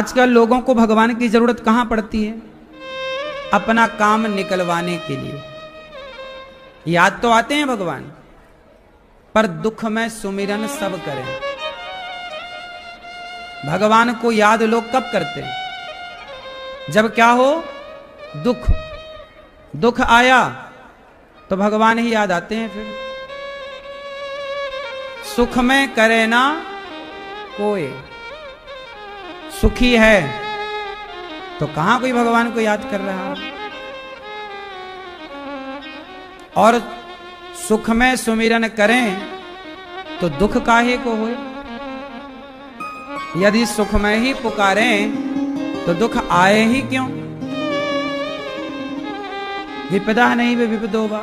आजकल लोगों को भगवान की जरूरत कहां पड़ती है? अपना काम निकलवाने के लिए। याद तो आते हैं भगवान, पर दुख में सुमिरन सब करें। भगवान को याद लोग कब करते हैं? जब क्या हो? दुख। दुख आया तो भगवान ही याद आते हैं। फिर सुख में करे ना कोई, सुखी है तो कहां कोई भगवान को याद कर रहा है? और सुख में सुमिरन करें तो दुख काहे को होए? यदि सुख में ही पुकारें तो दुख आए ही क्यों? विपदा नहीं वे विपदोवा।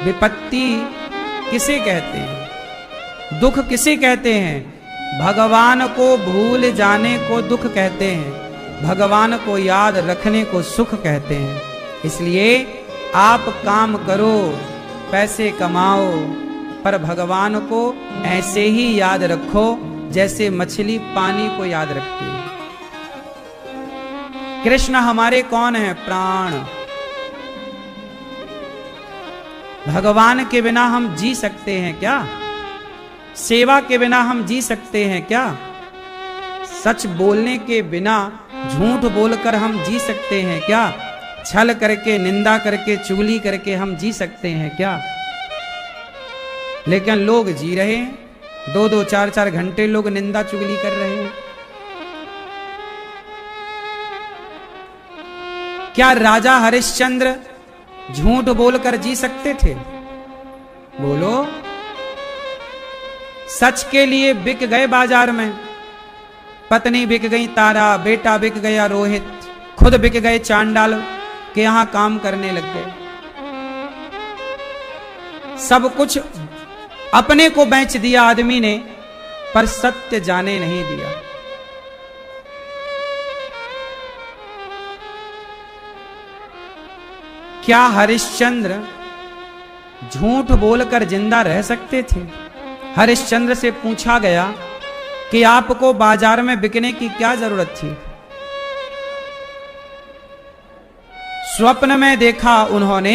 विपत्ति किसे कहते हैं? दुख किसे कहते हैं? भगवान को भूल जाने को दुख कहते हैं, भगवान को याद रखने को सुख कहते हैं। इसलिए आप काम करो, पैसे कमाओ, पर भगवान को ऐसे ही याद रखो जैसे मछली पानी को याद रखती है। कृष्ण हमारे कौन है? प्राण। भगवान के बिना हम जी सकते हैं क्या? सेवा के बिना हम जी सकते हैं क्या? सच बोलने के बिना झूठ बोलकर हम जी सकते हैं क्या? छल करके, निंदा करके, चुगली करके हम जी सकते हैं क्या? लेकिन लोग जी रहे हैं, 2-2, 4-4 घंटे लोग निंदा चुगली कर रहे हैं। क्या राजा हरिश्चंद्र झूठ बोलकर जी सकते थे? बोलो। सच के लिए बिक गए बाजार में। पत्नी बिक गई तारा, बेटा बिक गया रोहित, खुद बिक गए चांडाल के यहां काम करने लग गए। सब कुछ अपने को बेच दिया आदमी ने, पर सत्य जाने नहीं दिया। क्या हरिश्चंद्र झूठ बोलकर जिंदा रह सकते थे? हरिश्चंद्र से पूछा गया कि आपको बाजार में बिकने की क्या जरूरत थी? स्वप्न में देखा उन्होंने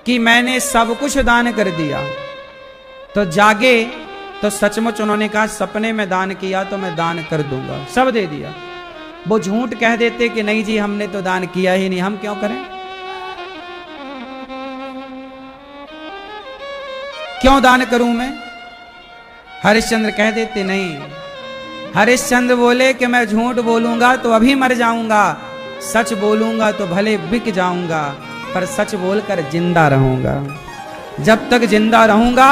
कि मैंने सब कुछ दान कर दिया। तो जागे तो सचमुच उन्होंने कहा सपने में दान किया तो मैं दान कर दूंगा, सब दे दिया। वो झूठ कह देते कि नहीं जी हमने तो दान किया ही नहीं, हम क्यों करें? क्यों दान करूं मैं? हरिश्चंद्र कह देते नहीं। हरिश्चंद्र बोले कि मैं झूठ बोलूंगा तो अभी मर जाऊंगा, सच बोलूंगा तो भले बिक जाऊंगा, पर सच बोलकर जिंदा रहूंगा। जब तक जिंदा रहूंगा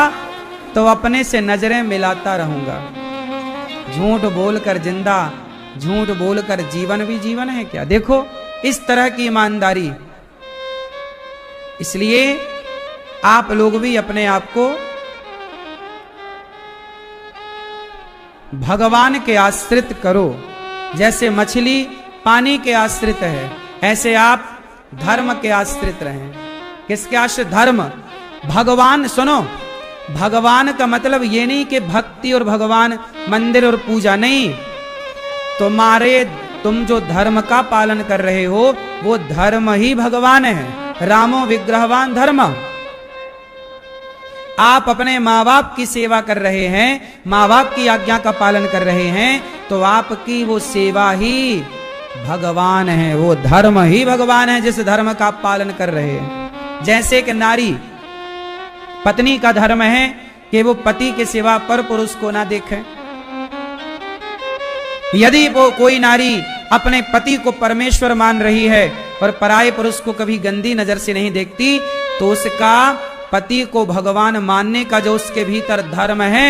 तो अपने से नजरें मिलाता रहूंगा। झूठ बोलकर जिंदा, झूठ बोलकर जीवन भी जीवन है क्या? देखो इस तरह की ईमानदारी। इसलिए आप लोग भी अपने आप को भगवान के आश्रित करो। जैसे मछली पानी के आश्रित है, ऐसे आप धर्म के आश्रित रहें। किसके आश्रित? धर्म। भगवान, सुनो, भगवान का मतलब ये नहीं कि भक्ति और भगवान मंदिर और पूजा नहीं। तुम जो धर्म का पालन कर रहे हो वो धर्म ही भगवान है। रामो विग्रहवान धर्म। आप अपने माँ बाप की सेवा कर रहे हैं, माँ बाप की आज्ञा का पालन कर रहे हैं, तो आपकी वो सेवा ही भगवान है, वो धर्म ही भगवान है जिस धर्म का आप पालन कर रहे हैं। जैसे कि नारी, पत्नी का धर्म है कि वो पति के सिवा पर पुरुष को ना देखे। यदि वो कोई नारी अपने पति को परमेश्वर मान रही है और पराये पुरुष को कभी गंदी नजर से नहीं देखती, तो उसका पति को भगवान मानने का जो उसके भीतर धर्म है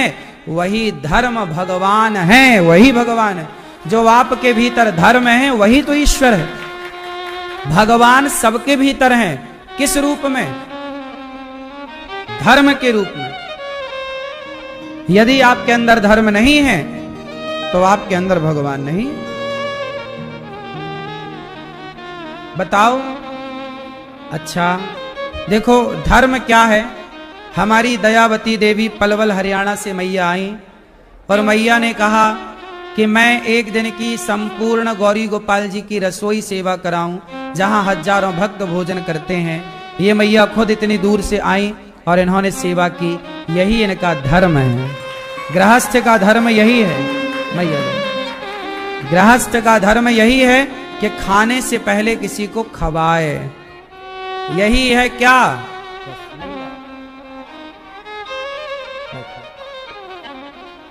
वही धर्म भगवान है, वही भगवान है। जो आपके भीतर धर्म है वही तो ईश्वर है। भगवान सबके भीतर हैं। किस रूप में? धर्म के रूप में। यदि आपके अंदर धर्म नहीं है तो आपके अंदर भगवान नहीं है। बताओ। अच्छा देखो धर्म क्या है। हमारी दयावती देवी पलवल हरियाणा से मैया आई और मैया ने कहा कि मैं एक दिन की संपूर्ण गौरी गोपाल जी की रसोई सेवा कराऊं, जहां हजारों भक्त भोजन करते हैं। ये मैया खुद इतनी दूर से आई और इन्होंने सेवा की। यही इनका धर्म है। गृहस्थ का धर्म यही है मैया, गृहस्थ का धर्म यही है कि खाने से पहले किसी को खवाए। यही है क्या?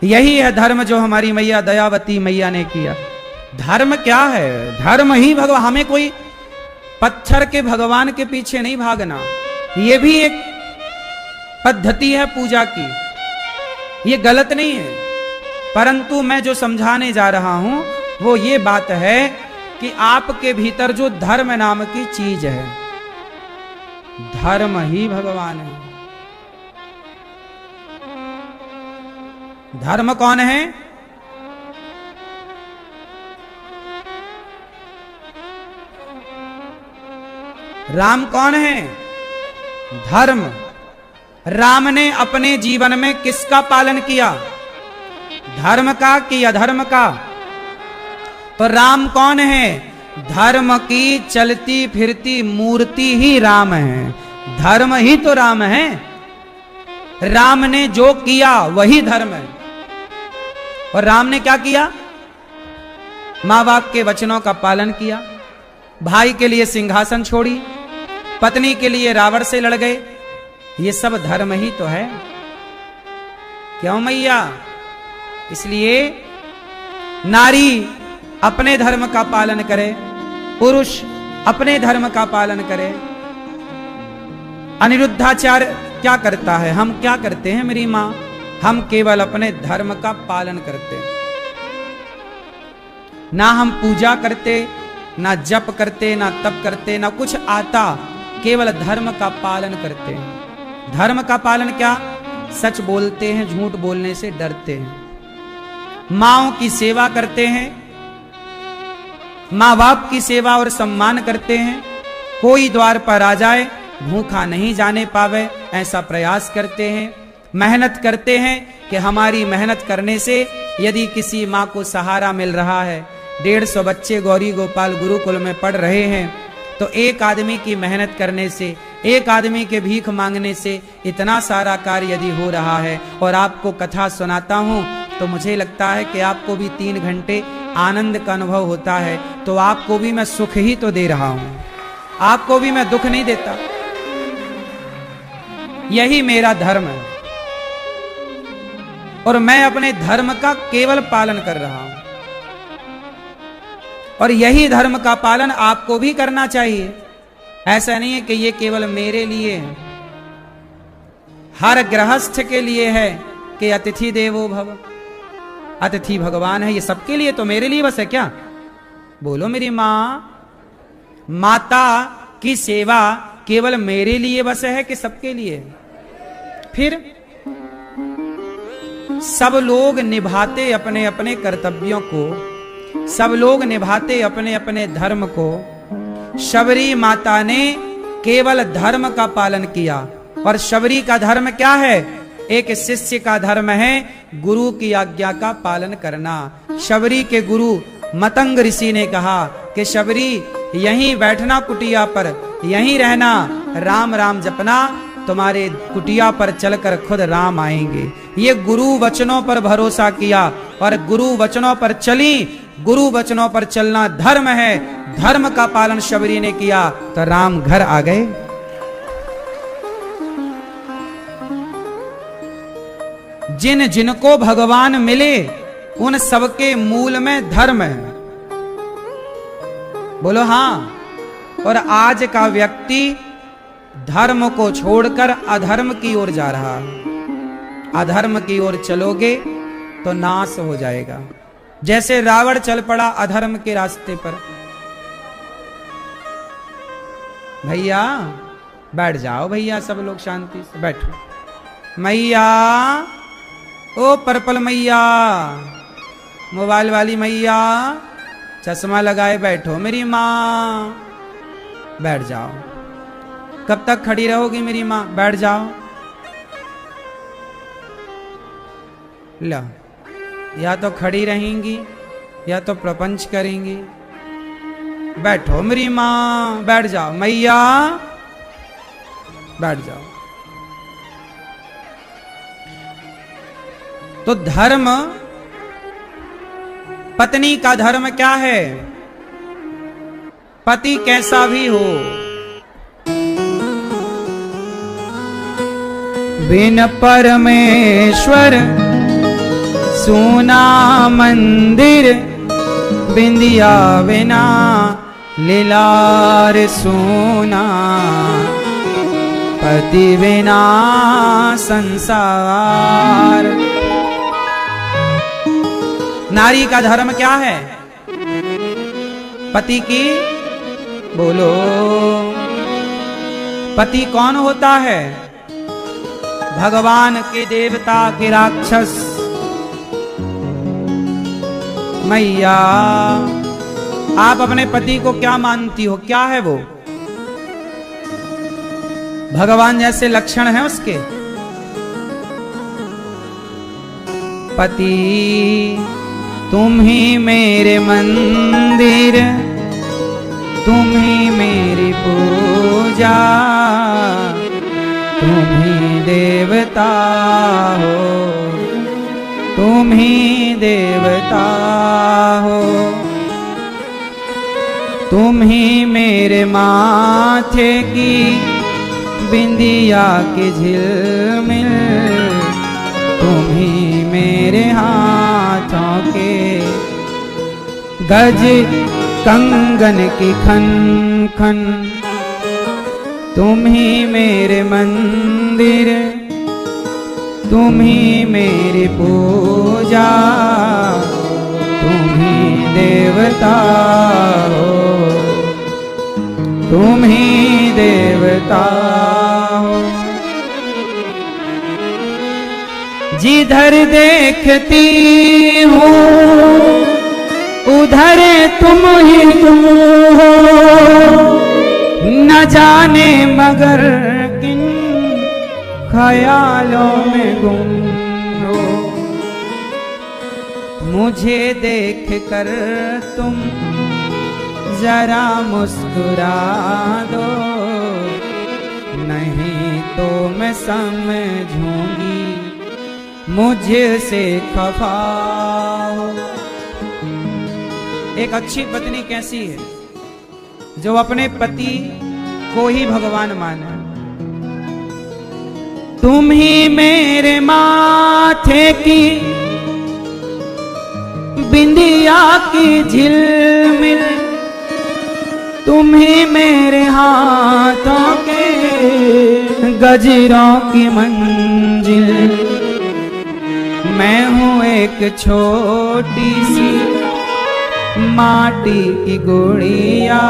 यही है धर्म जो हमारी मैया दयावती मैया ने किया। धर्म क्या है? धर्म ही भगवान। हमें कोई पत्थर के भगवान के पीछे नहीं भागना। ये भी एक पद्धति है पूजा की, ये गलत नहीं है। परंतु मैं जो समझाने जा रहा हूं वो ये बात है कि आपके भीतर जो धर्म नाम की चीज है, धर्म ही भगवान है। धर्म कौन है? राम कौन है? धर्म। राम ने अपने जीवन में किसका पालन किया? धर्म का कि अधर्म का? तो राम कौन है? धर्म की चलती फिरती मूर्ति ही राम है। धर्म ही तो राम है। राम ने जो किया वही धर्म है। और राम ने क्या किया? मां बाप के वचनों का पालन किया, भाई के लिए सिंहासन छोड़ी, पत्नी के लिए रावण से लड़ गए। ये सब धर्म ही तो है। क्यों मैया? इसलिए नारी अपने धर्म का पालन करे, पुरुष अपने धर्म का पालन करे। अनिरुद्धाचार्य क्या करता है? हम क्या करते हैं मेरी मां? हम केवल अपने धर्म का पालन करते हैं। ना हम पूजा करते, ना जप करते, ना तप करते, ना कुछ आता, केवल धर्म का पालन करते हैं। धर्म का पालन क्या? सच बोलते हैं, झूठ बोलने से डरते हैं। माँओं की सेवा करते हैं, माँ बाप की सेवा और सम्मान करते हैं। कोई द्वार पर आ जाए भूखा नहीं जाने पावे, ऐसा प्रयास करते हैं। मेहनत करते हैं कि हमारी मेहनत करने से यदि किसी माँ को सहारा मिल रहा है, 150 बच्चे गौरी गोपाल गुरुकुल में पढ़ रहे हैं, तो एक आदमी की मेहनत करने से, एक आदमी के भीख मांगने से इतना सारा कार्य यदि हो रहा है। और आपको कथा सुनाता हूँ तो मुझे लगता है कि आपको भी 3 घंटे आनंद का अनुभव होता है। तो आपको भी मैं सुख ही तो दे रहा हूं, आपको भी मैं दुख नहीं देता। यही मेरा धर्म है और मैं अपने धर्म का केवल पालन कर रहा हूं। और यही धर्म का पालन आपको भी करना चाहिए। ऐसा नहीं है कि ये केवल मेरे लिए है, हर गृहस्थ के लिए है कि अतिथि देवो भव। अतिथि भगवान है, ये सबके लिए। तो मेरे लिए बस है क्या? बोलो मेरी मां। माता की सेवा केवल मेरे लिए बस है कि सबके लिए? फिर सब लोग निभाते अपने अपने कर्तव्यों को, सब लोग निभाते अपने अपने धर्म को। शबरी माता ने केवल धर्म का पालन किया। और शबरी का धर्म क्या है? एक शिष्य का धर्म है गुरु की आज्ञा का पालन करना। शबरी के गुरु मतंग ऋषि ने कहा कि शबरी यहीं बैठना कुटिया पर, यहीं रहना, राम राम जपना, तुम्हारे कुटिया पर चलकर खुद राम आएंगे। ये गुरु वचनों पर भरोसा किया और गुरु वचनों पर चली। गुरु वचनों पर चलना धर्म है। धर्म का पालन शबरी ने किया तो राम घर आ गए। जिन जिनको भगवान मिले उन सबके मूल में धर्म है। बोलो हाँ। और आज का व्यक्ति धर्म को छोड़कर अधर्म की ओर जा रहा है। अधर्म की ओर चलोगे तो नाश हो जाएगा। जैसे रावण चल पड़ा अधर्म के रास्ते पर। भैया बैठ जाओ, भैया सब लोग शांति से बैठो। मैया, ओ पर्पल मैया, मोबाइल वाली मैया, चश्मा लगाए बैठो मेरी माँ। बैठ जाओ। कब तक खड़ी रहोगी मेरी माँ? बैठ जाओ। लो या तो खड़ी रहेंगी या तो प्रपंच करेंगी। बैठो मेरी माँ, बैठ जाओ मैया, बैठ जाओ। तो धर्म, पत्नी का धर्म क्या है? पति कैसा भी हो, बिन परमेश्वर सोना मंदिर, बिंदिया बिना लीलार सोना, पति बिना संसार। नारी का धर्म क्या है? पति की, बोलो, पति कौन होता है? भगवान के देवता के राक्षस। मैया, आप अपने पति को क्या मानती हो? क्या है वो? भगवान जैसे लक्षण हैं उसके? पति तुम ही मेरे मंदिर, तुम ही मेरी पूजा, तुम ही देवता हो, तुम ही देवता हो। तुम ही मेरे माथे की बिंदिया की झिलमिल, तुम ही मेरे हाथों के गज कंगन की खन खन, तुम ही मेरे मंदिर, तुम ही मेरी पूजा, तुम ही देवता हो, तुम ही देवता हो। जिधर देखती हूँ उधर तुम ही तुम हो, न जाने मगर किन ख्यालों में गुम हो। मुझे देख कर तुम जरा मुस्कुरा दो, नहीं तो मैं समझूंगी मुझसे खफा हो। एक अच्छी पत्नी कैसी है? जो अपने पति को ही भगवान माने। तुम ही मेरे माथे की बिंदिया की झिलमिल, तुम ही मेरे हाथों के गजरों की मंजिल। मैं हूँ एक छोटी सी माटी की गुड़िया,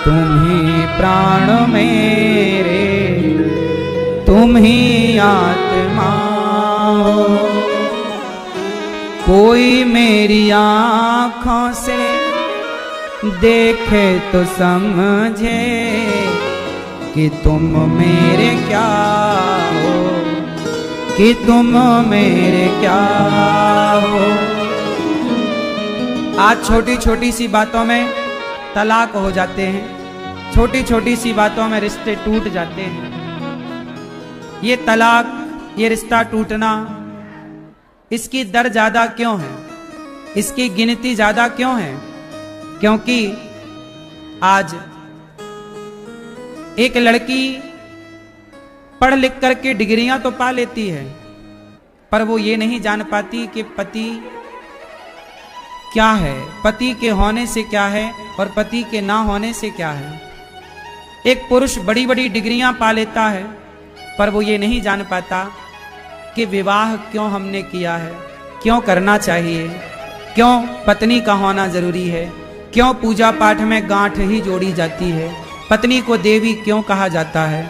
तुम ही प्राण मेरे, तुम ही आत्मा हो। कोई मेरी आँखों से देखे तो समझे कि तुम मेरे क्या हो, कि तुम मेरे क्या हो। आज छोटी छोटी सी बातों में तलाक हो जाते हैं, छोटी छोटी सी बातों में रिश्ते टूट जाते हैं। ये तलाक, ये रिश्ता टूटना, इसकी दर ज्यादा क्यों है? इसकी गिनती ज्यादा क्यों है? क्योंकि आज एक लड़की पढ़ लिख करके डिग्रियां तो पा लेती है, पर वो ये नहीं जान पाती कि पति क्या है, पति के होने से क्या है और पति के ना होने से क्या है। एक पुरुष बड़ी बड़ी डिग्रियां पा लेता है, पर वो ये नहीं जान पाता कि विवाह क्यों हमने किया है, क्यों करना चाहिए, क्यों पत्नी का होना जरूरी है, क्यों पूजा पाठ में गांठ ही जोड़ी जाती है, पत्नी को देवी क्यों कहा जाता है,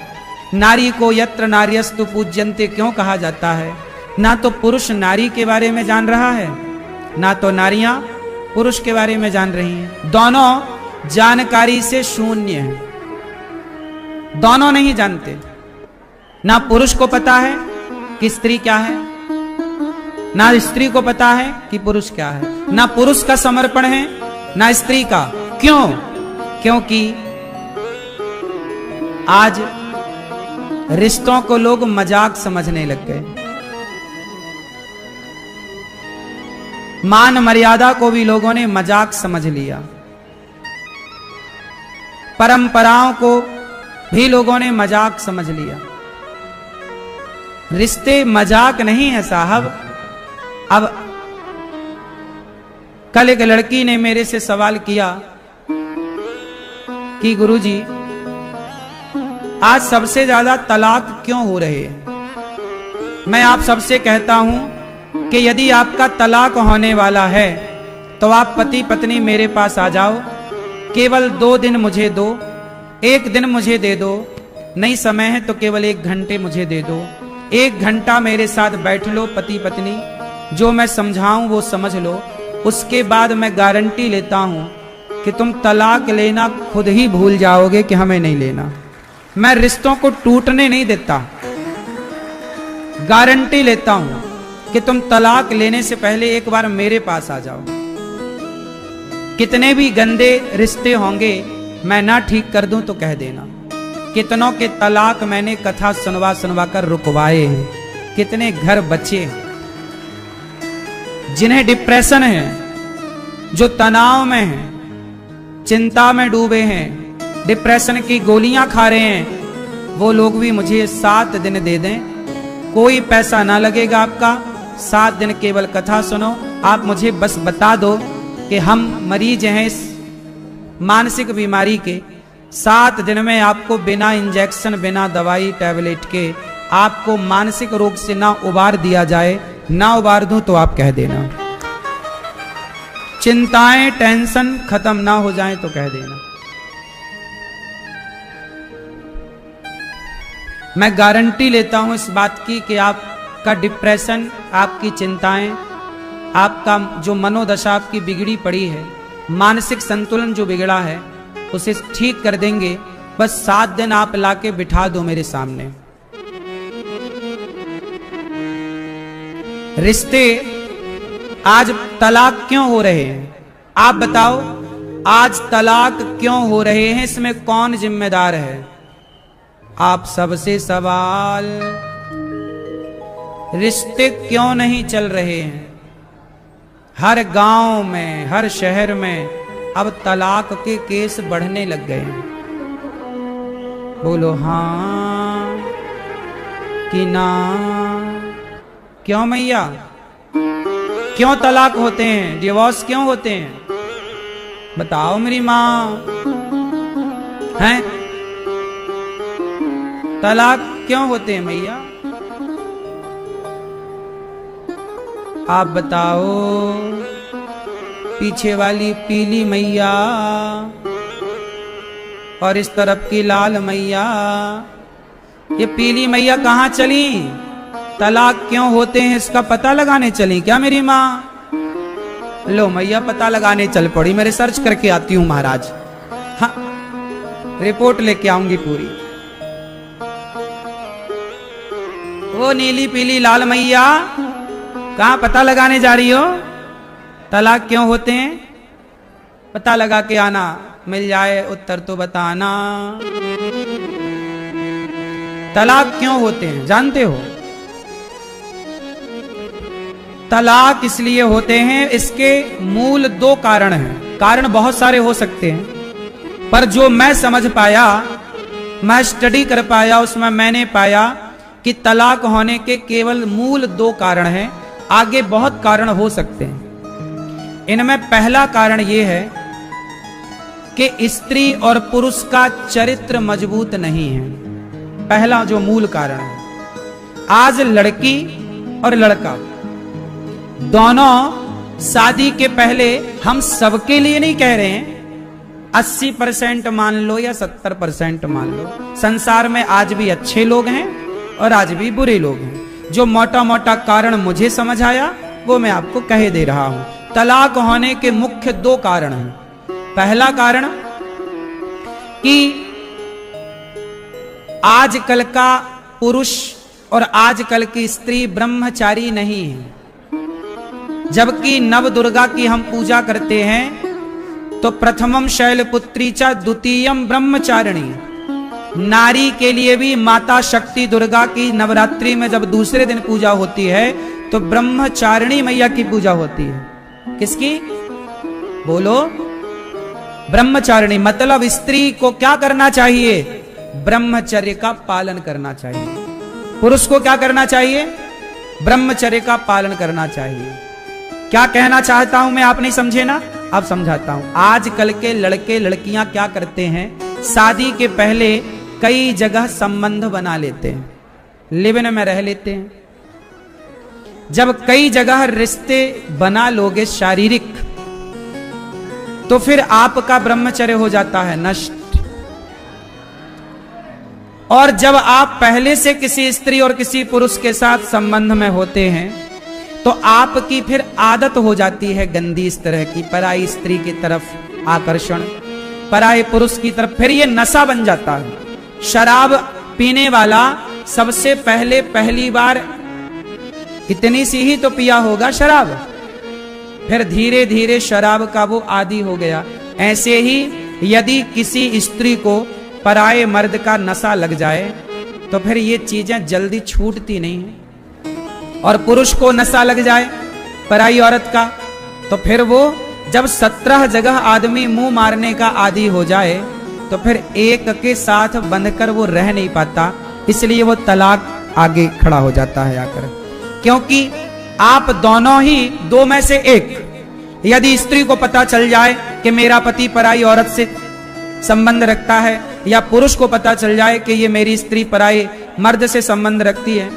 नारी को यत्र नार्यस्तु पूज्यन्ते क्यों कहा जाता है। ना तो पुरुष नारी के बारे में जान रहा है, ना तो नारियां पुरुष के बारे में जान रही हैं। दोनों जानकारी से शून्य हैं, दोनों नहीं जानते। ना पुरुष को पता है कि स्त्री क्या है, ना स्त्री को पता है कि पुरुष क्या है, ना पुरुष का समर्पण है ना स्त्री का। क्यों? क्योंकि आज रिश्तों को लोग मजाक समझने लग गए, मान मर्यादा को भी लोगों ने मजाक समझ लिया, परंपराओं को भी लोगों ने मजाक समझ लिया। रिश्ते मजाक नहीं है साहब। अब कल एक लड़की ने मेरे से सवाल किया कि गुरुजी, आज सबसे ज्यादा तलाक क्यों हो रहे हैं? मैं आप सबसे कहता हूं कि यदि आपका तलाक होने वाला है तो आप पति पत्नी मेरे पास आ जाओ, केवल 2 दिन मुझे दो, 1 दिन मुझे दे दो, नहीं समय है तो केवल 1 घंटे मुझे दे दो, 1 घंटा मेरे साथ बैठ लो पति पत्नी, जो मैं समझाऊं वो समझ लो। उसके बाद मैं गारंटी लेता हूं कि तुम तलाक लेना खुद ही भूल जाओगे कि हमें नहीं लेना। मैं रिश्तों को टूटने नहीं देता, गारंटी लेता हूं कि तुम तलाक लेने से पहले एक बार मेरे पास आ जाओ। कितने भी गंदे रिश्ते होंगे मैं ना ठीक कर दूं तो कह देना। कितनों के तलाक मैंने कथा सुनवा सुनवा कर रुकवाए हैं, कितने घर बचे हैं जिन्हें डिप्रेशन है, जो तनाव में हैं, चिंता में डूबे हैं, डिप्रेशन की गोलियां खा रहे हैं, वो लोग भी मुझे 7 दिन दे दें, कोई पैसा ना लगेगा आपका, 7 दिन केवल कथा सुनो। आप मुझे बस बता दो कि हम मरीज हैं इस मानसिक बीमारी के, 7 दिन में आपको बिना इंजेक्शन बिना दवाई टैबलेट के आपको मानसिक रोग से ना उबार दिया जाए, ना उबार दूं तो आप कह देना। चिंताएं टेंशन खत्म ना हो जाएं तो कह देना। मैं गारंटी लेता हूं इस बात की कि आपका डिप्रेशन, आपकी चिंताएं, आपका जो मनोदशा आपकी बिगड़ी पड़ी है, मानसिक संतुलन जो बिगड़ा है, उसे ठीक कर देंगे। बस 7 दिन आप लाके बिठा दो मेरे सामने। रिश्ते आज तलाक क्यों हो रहे हैं? आप बताओ, आज तलाक क्यों हो रहे हैं? इसमें कौन जिम्मेदार है? आप सबसे सवाल, रिश्ते क्यों नहीं चल रहे हैं? हर गांव में, हर शहर में अब तलाक के केस बढ़ने लग गए हैं। बोलो हाँ कि ना? क्यों मैया? क्यों तलाक होते हैं, डिवोर्स क्यों होते हैं? बताओ मेरी माँ, हैं? तलाक क्यों होते हैं मैया? आप बताओ। पीछे वाली पीली मैया और इस तरफ की लाल मैया, ये पीली मैया कहाँ चली? तलाक क्यों होते हैं इसका पता लगाने चली क्या मेरी माँ? लो मैया पता लगाने चल पड़ी। मैं रिसर्च करके आती हूँ महाराज, हाँ रिपोर्ट लेके आऊंगी पूरी। वो नीली पीली लाल मैया कहाँ पता लगाने जा रही हो? तलाक क्यों होते हैं पता लगा के आना, मिल जाए उत्तर तो बताना। तलाक क्यों होते हैं जानते हो? तलाक इसलिए होते हैं, इसके मूल 2 कारण हैं। कारण बहुत सारे हो सकते हैं, पर जो मैं समझ पाया, मैं स्टडी कर पाया, उसमें मैंने पाया कि तलाक होने के केवल मूल 2 कारण हैं। आगे बहुत कारण हो सकते हैं। इनमें पहला कारण यह है कि स्त्री और पुरुष का चरित्र मजबूत नहीं है। पहला जो मूल कारण है, आज लड़की और लड़का दोनों शादी के पहले, हम सबके लिए नहीं कह रहे हैं, 80% मान लो या 70% मान लो, संसार में आज भी अच्छे लोग हैं और आज भी बुरे लोग हैं। जो मोटा मोटा कारण मुझे समझ आया वो मैं आपको कह दे रहा हूं। तलाक होने के मुख्य 2 कारण हैं। पहला कारण कि आजकल का पुरुष और आजकल की स्त्री ब्रह्मचारी नहीं है। जबकि नव दुर्गा की हम पूजा करते हैं तो प्रथमम शैलपुत्री च द्वितीयम ब्रह्मचारिणी, नारी के लिए भी माता शक्ति दुर्गा की नवरात्रि में जब दूसरे दिन पूजा होती है तो ब्रह्मचारिणी मैया की पूजा होती है। किसकी? बोलो। ब्रह्मचारिणी मतलब स्त्री को क्या करना चाहिए? ब्रह्मचर्य का पालन करना चाहिए। पुरुष को क्या करना चाहिए? ब्रह्मचर्य का पालन करना चाहिए। क्या कहना चाहता हूं मैं, आप नहीं समझे ना? अब समझाता हूं। आजकल के लड़के लड़कियां क्या करते हैं, शादी के पहले कई जगह संबंध बना लेते हैं, लिव इन में रह लेते हैं। जब कई जगह रिश्ते बना लोगे शारीरिक, तो फिर आपका ब्रह्मचर्य हो जाता है नष्ट। और जब आप पहले से किसी स्त्री और किसी पुरुष के साथ संबंध में होते हैं तो आपकी फिर आदत हो जाती है गंदी इस तरह की, पराई स्त्री की तरफ आकर्षण, पराये पुरुष की तरफ, फिर ये नशा बन जाता है। शराब पीने वाला सबसे पहले पहली बार इतनी सी ही तो पिया होगा शराब, फिर धीरे धीरे शराब का वो आदी हो गया। ऐसे ही यदि किसी स्त्री को पराये मर्द का नशा लग जाए तो फिर ये चीजें जल्दी छूटती नहीं है। और पुरुष को नशा लग जाए पराई औरत का, तो फिर वो जब 17 जगह आदमी मुंह मारने का आदी हो जाए तो फिर एक के साथ बंधकर वो रह नहीं पाता, इसलिए वो तलाक आगे खड़ा हो जाता है आकर। क्योंकि आप दोनों ही दो में से एक, यदि स्त्री को पता चल जाए कि मेरा पति पराई औरत से संबंध रखता है, या पुरुष को पता चल जाए कि ये मेरी स्त्री पराई मर्द से संबंध रखती है,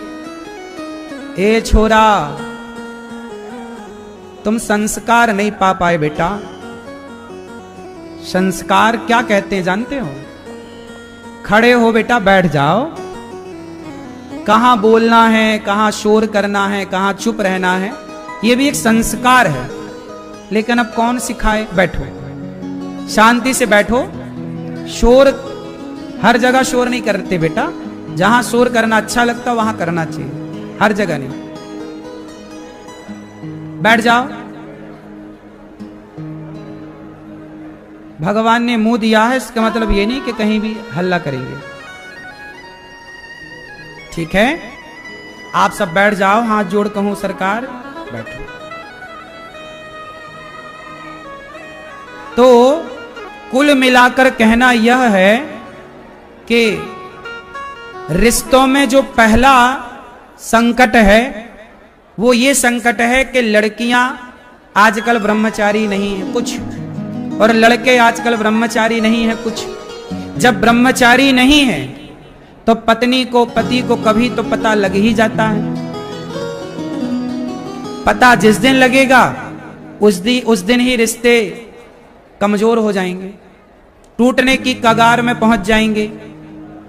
ए छोरा तुम संस्कार नहीं पा पाए बेटा। संस्कार क्या कहते हैं जानते हो? खड़े हो बेटा, बैठ जाओ, कहां बोलना है, कहां शोर करना है, कहां चुप रहना है, यह भी एक संस्कार है। लेकिन अब कौन सिखाए? बैठो, शांति से बैठो। शोर हर जगह शोर नहीं करते बेटा, जहां शोर करना अच्छा लगता वहां करना चाहिए, हर जगह नहीं। बैठ जाओ। भगवान ने मुंह दिया है, इसका मतलब ये नहीं कि कहीं भी हल्ला करेंगे। ठीक है, आप सब बैठ जाओ, हाथ जोड़ कहूं सरकार बैठो। तो कुल मिलाकर कहना यह है कि रिश्तों में जो पहला संकट है वो ये संकट है कि लड़कियां आजकल ब्रह्मचारी नहीं है कुछ, और लड़के आजकल ब्रह्मचारी नहीं है कुछ। जब ब्रह्मचारी नहीं है तो पत्नी को, पति को कभी तो पता लग ही जाता है। पता जिस दिन लगेगा उस दिन ही रिश्ते कमजोर हो जाएंगे, टूटने की कगार में पहुंच जाएंगे।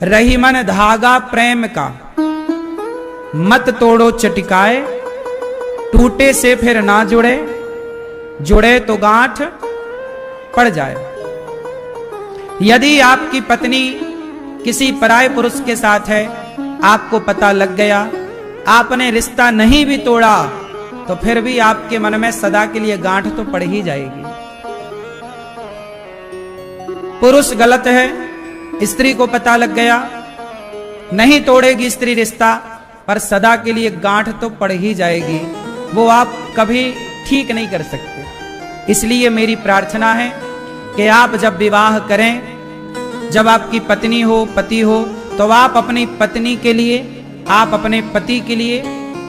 रही मन धागा प्रेम का, मत तोड़ो चटिकाए, टूटे से फिर ना जुड़े, जुड़े तो गांठ पड़ जाए। यदि आपकी पत्नी किसी पराये पुरुष के साथ है, आपको पता लग गया, आपने रिश्ता नहीं भी तोड़ा, तो फिर भी आपके मन में सदा के लिए गांठ तो पड़ ही जाएगी। पुरुष गलत है, स्त्री को पता लग गया, नहीं तोड़ेगी स्त्री रिश्ता, पर सदा के लिए गांठ तो पड़ ही जाएगी, वो आप कभी ठीक नहीं कर सकते। इसलिए मेरी प्रार्थना है कि आप जब विवाह करें, जब आपकी पत्नी हो, पति हो, तो आप अपनी पत्नी के लिए, आप अपने पति के लिए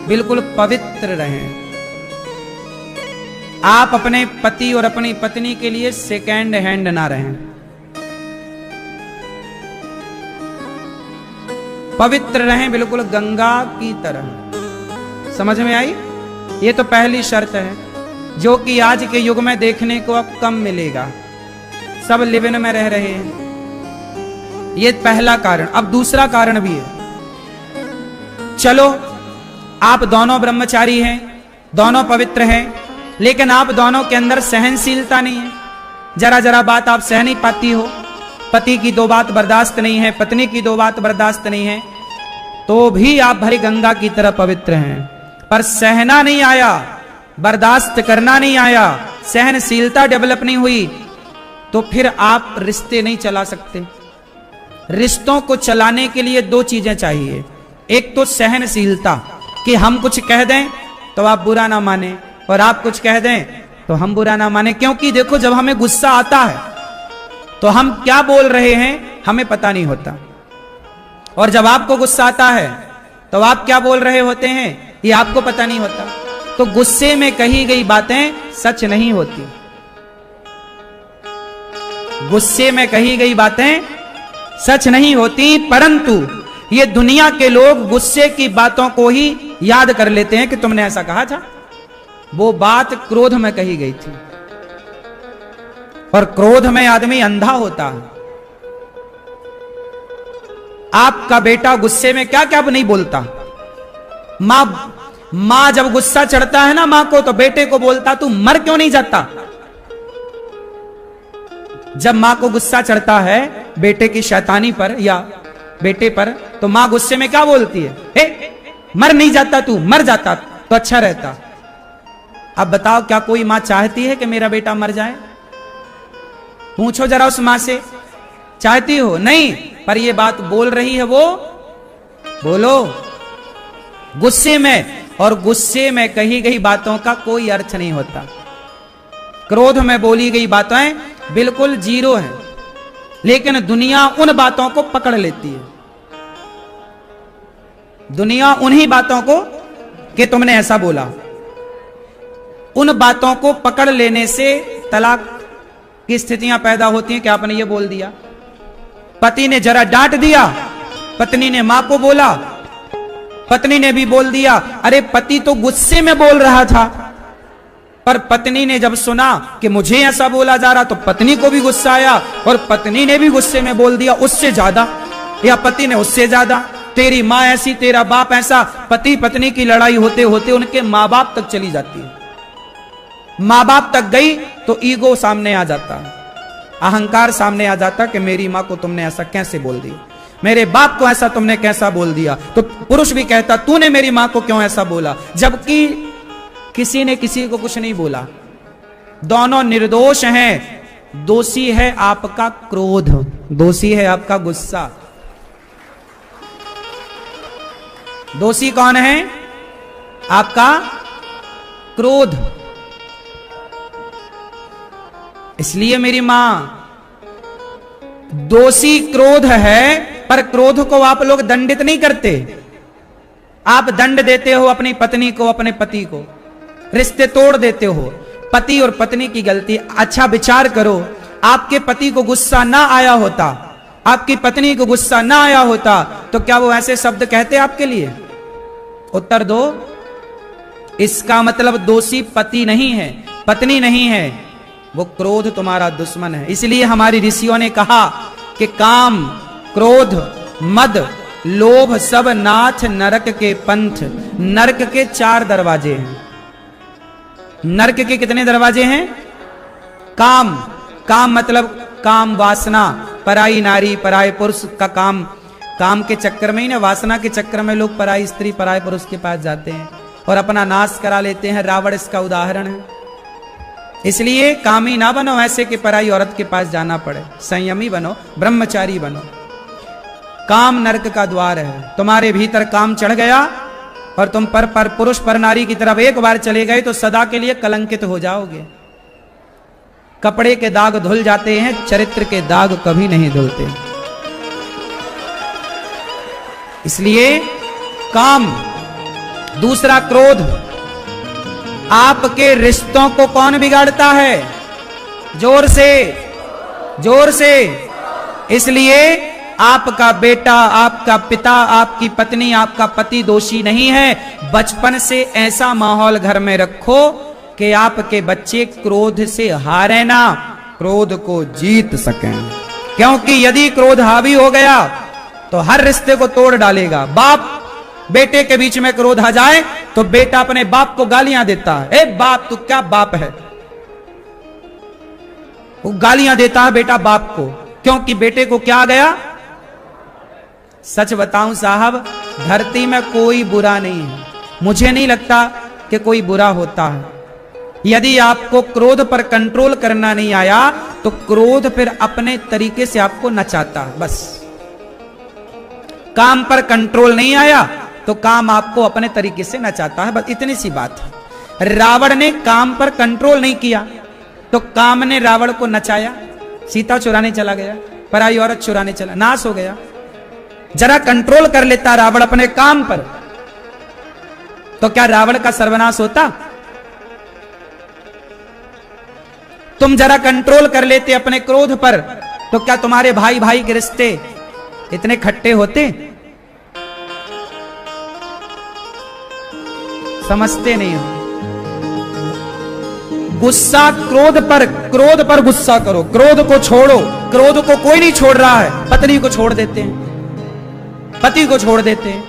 बिल्कुल पवित्र रहें। आप अपने पति और अपनी पत्नी के लिए सेकेंड हैंड ना रहें, पवित्र रहें, बिल्कुल गंगा की तरह। समझ में आई? ये तो पहली शर्त है, जो कि आज के युग में देखने को अब कम मिलेगा। सब लिव इन में रह रहे हैं, ये पहला कारण। अब दूसरा कारण भी है। चलो आप दोनों ब्रह्मचारी हैं, दोनों पवित्र हैं, लेकिन आप दोनों के अंदर सहनशीलता नहीं है, जरा जरा बात आप सह नहीं पाती हो, पति की दो बात बर्दाश्त नहीं है, पत्नी की दो बात बर्दाश्त नहीं है, तो भी आप भरी गंगा की तरह पवित्र हैं। पर सहना नहीं आया, बर्दाश्त करना नहीं आया, सहनशीलता डेवलप नहीं हुई, तो फिर आप रिश्ते नहीं चला सकते। रिश्तों को चलाने के लिए दो चीजें चाहिए। एक तो सहनशीलता, कि हम कुछ कह दें तो आप बुरा ना माने, और आप कुछ कह दें तो हम बुरा ना माने। क्योंकि देखो, जब हमें गुस्सा आता है तो हम क्या बोल रहे हैं हमें पता नहीं होता, और जब आपको गुस्सा आता है तो आप क्या बोल रहे होते हैं ये आपको पता नहीं होता। तो गुस्से में कही गई बातें सच नहीं होती, गुस्से में कही गई बातें सच नहीं होती, परंतु ये दुनिया के लोग गुस्से की बातों को ही याद कर लेते हैं कि तुमने ऐसा कहा था। वो बात क्रोध में कही गई थी, और क्रोध में आदमी अंधा होता है। आपका बेटा गुस्से में क्या क्या नहीं बोलता। मां जब गुस्सा चढ़ता है ना मां को, तो बेटे को बोलता तू मर क्यों नहीं जाता। जब मां को गुस्सा चढ़ता है बेटे की शैतानी पर या बेटे पर, तो मां गुस्से में क्या बोलती है, हे मर नहीं जाता, तू मर जाता तो अच्छा रहता। अब बताओ, क्या कोई मां चाहती है कि मेरा बेटा मर जाए? पूछो जरा उस मां से, चाहती हो? नहीं, पर ये बात बोल रही है वो। बोलो, गुस्से में, और गुस्से में कही गई बातों का कोई अर्थ नहीं होता। क्रोध में बोली गई बातें बिल्कुल जीरो हैं, लेकिन दुनिया उन बातों को पकड़ लेती है। दुनिया उन्हीं बातों को, कि तुमने ऐसा बोला, उन बातों को पकड़ लेने से तलाक की स्थितियां पैदा होती हैं कि आपने ये बोल दिया। पति ने जरा डांट दिया, पत्नी ने मां को बोला, पत्नी ने भी बोल दिया। अरे पति तो गुस्से में बोल रहा था, पर पत्नी ने जब सुना कि मुझे ऐसा बोला जा रहा, तो पत्नी को भी गुस्सा आया, और पत्नी ने भी गुस्से में बोल दिया उससे ज्यादा, या पति ने उससे ज्यादा। तेरी मां ऐसी, तेरा बाप ऐसा। पति पत्नी की लड़ाई होते होते उनके मां बाप तक चली जाती है। मां बाप तक गई तो ईगो सामने आ जाता, अहंकार सामने आ जाता कि मेरी मां को तुमने ऐसा कैसे बोल दिया, मेरे बाप को ऐसा तुमने कैसा बोल दिया। तो पुरुष भी कहता तूने मेरी मां को क्यों ऐसा बोला, जबकि किसी ने किसी को कुछ नहीं बोला। दोनों निर्दोष हैं। दोषी है आपका क्रोध, दोषी है आपका गुस्सा। दोषी कौन है? आपका क्रोध। इसलिए मेरी मां, दोषी क्रोध है, पर क्रोध को आप लोग दंडित नहीं करते। आप दंड देते हो अपनी पत्नी को, अपने पति को, रिश्ते तोड़ देते हो। पति और पत्नी की गलती। अच्छा विचार करो, आपके पति को गुस्सा ना आया होता, आपकी पत्नी को गुस्सा ना आया होता, तो क्या वो ऐसे शब्द कहते आपके लिए? उत्तर दो। इसका मतलब दोषी पति नहीं है, पत्नी नहीं है, वो क्रोध तुम्हारा दुश्मन है। इसलिए हमारी ऋषियों ने कहा कि काम, क्रोध, मद, लोभ सब नाथ नरक के पंथ। नरक के 4 दरवाजे हैं। नरक के कितने दरवाजे हैं? काम, काम मतलब काम वासना, पराई नारी पराय पुरुष का काम। काम के चक्कर में ही ना, वासना के चक्कर में लोग पराई स्त्री पराय पुरुष के पास जाते हैं और अपना नाश करा लेते हैं। रावण इसका उदाहरण है। इसलिए कामी ना बनो ऐसे कि पराई औरत के पास जाना पड़े। संयमी बनो, ब्रह्मचारी बनो। काम नरक का द्वार है। तुम्हारे भीतर काम चढ़ गया और तुम पर पुरुष पर नारी की तरफ एक बार चले गए तो सदा के लिए कलंकित हो जाओगे। कपड़े के दाग धुल जाते हैं, चरित्र के दाग कभी नहीं धुलते। इसलिए काम। दूसरा क्रोध। आपके रिश्तों को कौन बिगाड़ता है? जोर से, जोर से। इसलिए आपका बेटा, आपका पिता, आपकी पत्नी, आपका पति दोषी नहीं है। बचपन से ऐसा माहौल घर में रखो कि आपके बच्चे क्रोध से हारे ना, क्रोध को जीत सकें। क्योंकि यदि क्रोध हावी हो गया तो हर रिश्ते को तोड़ डालेगा। बाप बेटे के बीच में क्रोध आ जाए तो बेटा अपने बाप को गालियां देता है। ए बाप, तू क्या बाप है? वो गालियां देता है बेटा बाप को, क्योंकि बेटे को क्या आ गया? सच बताऊं साहब, धरती में कोई बुरा नहीं है। मुझे नहीं लगता कि कोई बुरा होता है। यदि आपको क्रोध पर कंट्रोल करना नहीं आया तो क्रोध फिर अपने तरीके से आपको नचाता है। बस काम पर कंट्रोल नहीं आया तो काम आपको अपने तरीके से नचाता है। बस इतनी सी बात है। रावण ने काम पर कंट्रोल नहीं किया तो काम ने रावण को नचाया। सीता चुराने चला गया, पराई औरत चुराने चला, नाश हो गया। जरा कंट्रोल कर लेता रावण अपने काम पर तो क्या रावण का सर्वनाश होता? तुम जरा कंट्रोल कर लेते अपने क्रोध पर तो क्या तुम्हारे भाई भाई के रिश्ते इतने खट्टे होते? समझते नहीं हो। गुस्सा क्रोध पर गुस्सा करो, क्रोध को छोड़ो। क्रोध को कोई नहीं छोड़ रहा है। पत्नी को छोड़ देते हैं, पति को छोड़ देते हैं,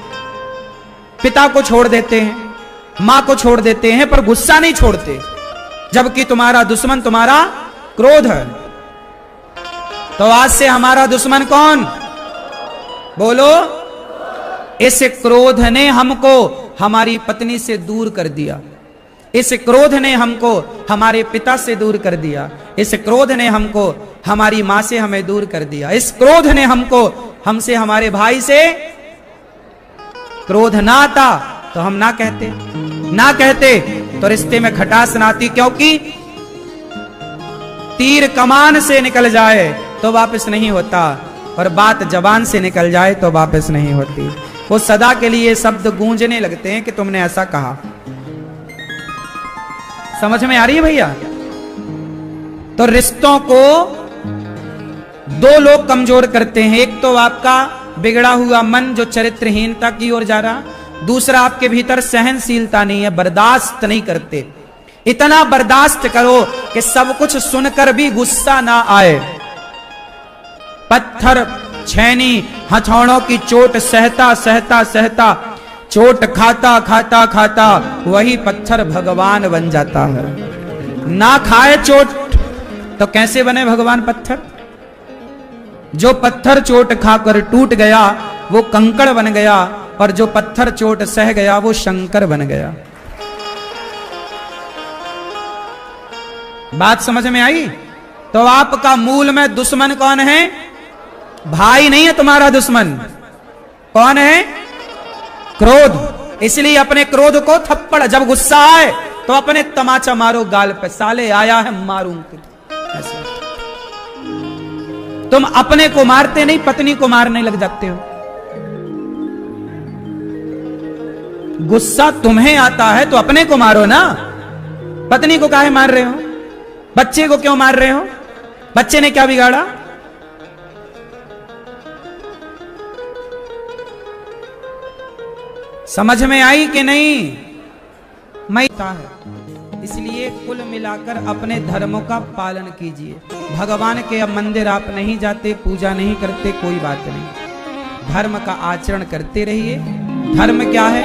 पिता को छोड़ देते हैं, मां को छोड़ देते हैं, पर गुस्सा नहीं छोड़ते। जबकि तुम्हारा दुश्मन तुम्हारा क्रोध है। तो आज से हमारा दुश्मन कौन? बोलो। इस क्रोध ने हमको हमारी पत्नी से दूर कर दिया। इस क्रोध ने हमको हमारे पिता से दूर कर दिया। इस क्रोध ने हमको हमारी मां से हमें दूर कर दिया। इस क्रोध ने हमको हमसे हमारे भाई से, क्रोध ना आता तो हम ना कहते तो रिश्ते में खटास ना आती। क्योंकि तीर कमान से निकल जाए तो वापस नहीं होता और बात जबान से निकल जाए तो वापस नहीं होती। वो सदा के लिए शब्द गूंजने लगते हैं कि तुमने ऐसा कहा। समझ में आ रही है भैया? तो रिश्तों को दो लोग कमजोर करते हैं। एक तो आपका बिगड़ा हुआ मन जो चरित्रहीनता की ओर जा रहा, दूसरा आपके भीतर सहनशीलता नहीं है, बर्दाश्त नहीं करते। इतना बर्दाश्त करो कि सब कुछ सुनकर भी गुस्सा ना आए। पत्थर छैनी हथौड़ों की चोट सहता सहता सहता, चोट खाता खाता खाता वही पत्थर भगवान बन जाता है। ना खाए चोट तो कैसे बने भगवान पत्थर? जो पत्थर चोट खाकर टूट गया वो कंकड़ बन गया, और जो पत्थर चोट सह गया वो शंकर बन गया। बात समझ में आई? तो आपका मूल में दुश्मन कौन है? भाई नहीं है तुम्हारा दुश्मन। कौन है? क्रोध। इसलिए अपने क्रोध को थप्पड़, जब गुस्सा आए तो अपने तमाचा मारो गाल पे, साले आया है मारूंगा। ऐसे तुम अपने को मारते नहीं, पत्नी को मारने लग जाते हो। गुस्सा तुम्हें आता है तो अपने को मारो ना। पत्नी को काहे मार रहे हो? बच्चे को क्यों मार रहे हो? बच्चे ने क्या बिगाड़ा? समझ में आई कि नहीं? मैं है। इसलिए कुल मिलाकर अपने धर्मों का पालन कीजिए। भगवान के अब मंदिर आप नहीं जाते, पूजा नहीं करते, कोई बात नहीं। धर्म का आचरण करते रहिए। धर्म क्या है?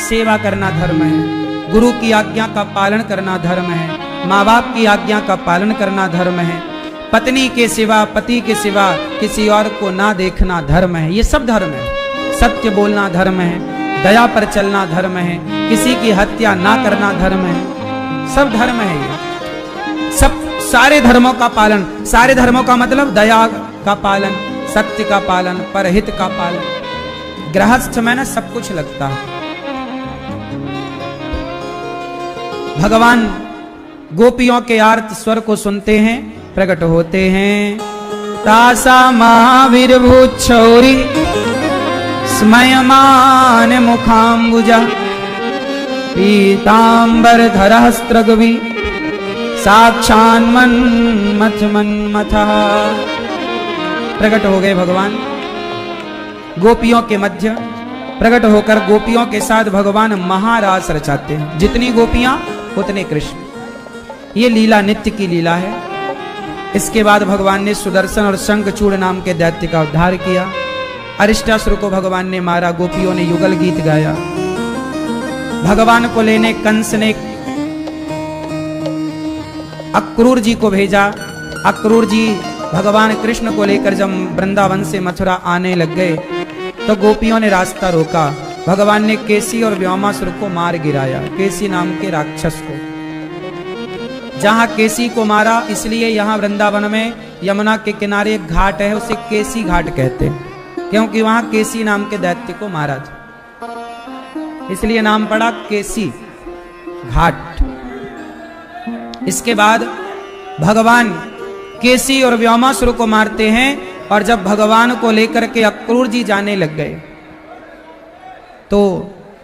सेवा करना धर्म है। गुरु की आज्ञा का पालन करना धर्म है। माँ बाप की आज्ञा का पालन करना धर्म है। पत्नी के सिवा, पति के सिवा किसी और को ना देखना धर्म है। ये सब धर्म है। सत्य बोलना धर्म है। दया पर चलना धर्म है। किसी की हत्या ना करना धर्म है। सब धर्म है। ये सब सारे धर्मों का पालन। सारे धर्मों का मतलब दया का पालन, सत्य का पालन, परहित का पालन। गृहस्थ में ना सब कुछ लगता है। भगवान गोपियों के आर्त स्वर को सुनते हैं, प्रकट होते हैं। तासा महावीर भूचौरी स्मयमान मुखाम्बुजा पीतांबर धरस्त्रगवी साक्षान मन्मथ मन्मथा। प्रकट हो गए भगवान गोपियों के मध्य। प्रकट होकर गोपियों के साथ भगवान महारास रचाते हैं। जितनी गोपियां उतने कृष्ण। ये लीला नित्य की लीला है। इसके बाद भगवान ने सुदर्शन और शंखचूड़ नाम के दैत्य का उद्धार किया। अरिष्टासुर को भगवान ने मारा। गोपियों ने युगल गीत गाया। भगवान को लेने कंस ने अक्रूर जी को भेजा। अक्रूर जी भगवान कृष्ण को लेकर जब वृंदावन से मथुरा आने लग गए तो गोपियों ने रास्ता रोका। भगवान ने केसी और व्योमासुर को मार गिराया, केसी नाम के राक्षस को। जहां केसी को मारा, इसलिए यहां वृंदावन में यमुना के किनारे एक घाट है, उसे केसी घाट कहते हैं, क्योंकि वहां केसी नाम के दैत्य को मारा था, इसलिए नाम पड़ा केसी घाट। इसके बाद भगवान केसी और व्योमासुर को मारते हैं, और जब भगवान को लेकर के अक्रूर जी जाने लग गए तो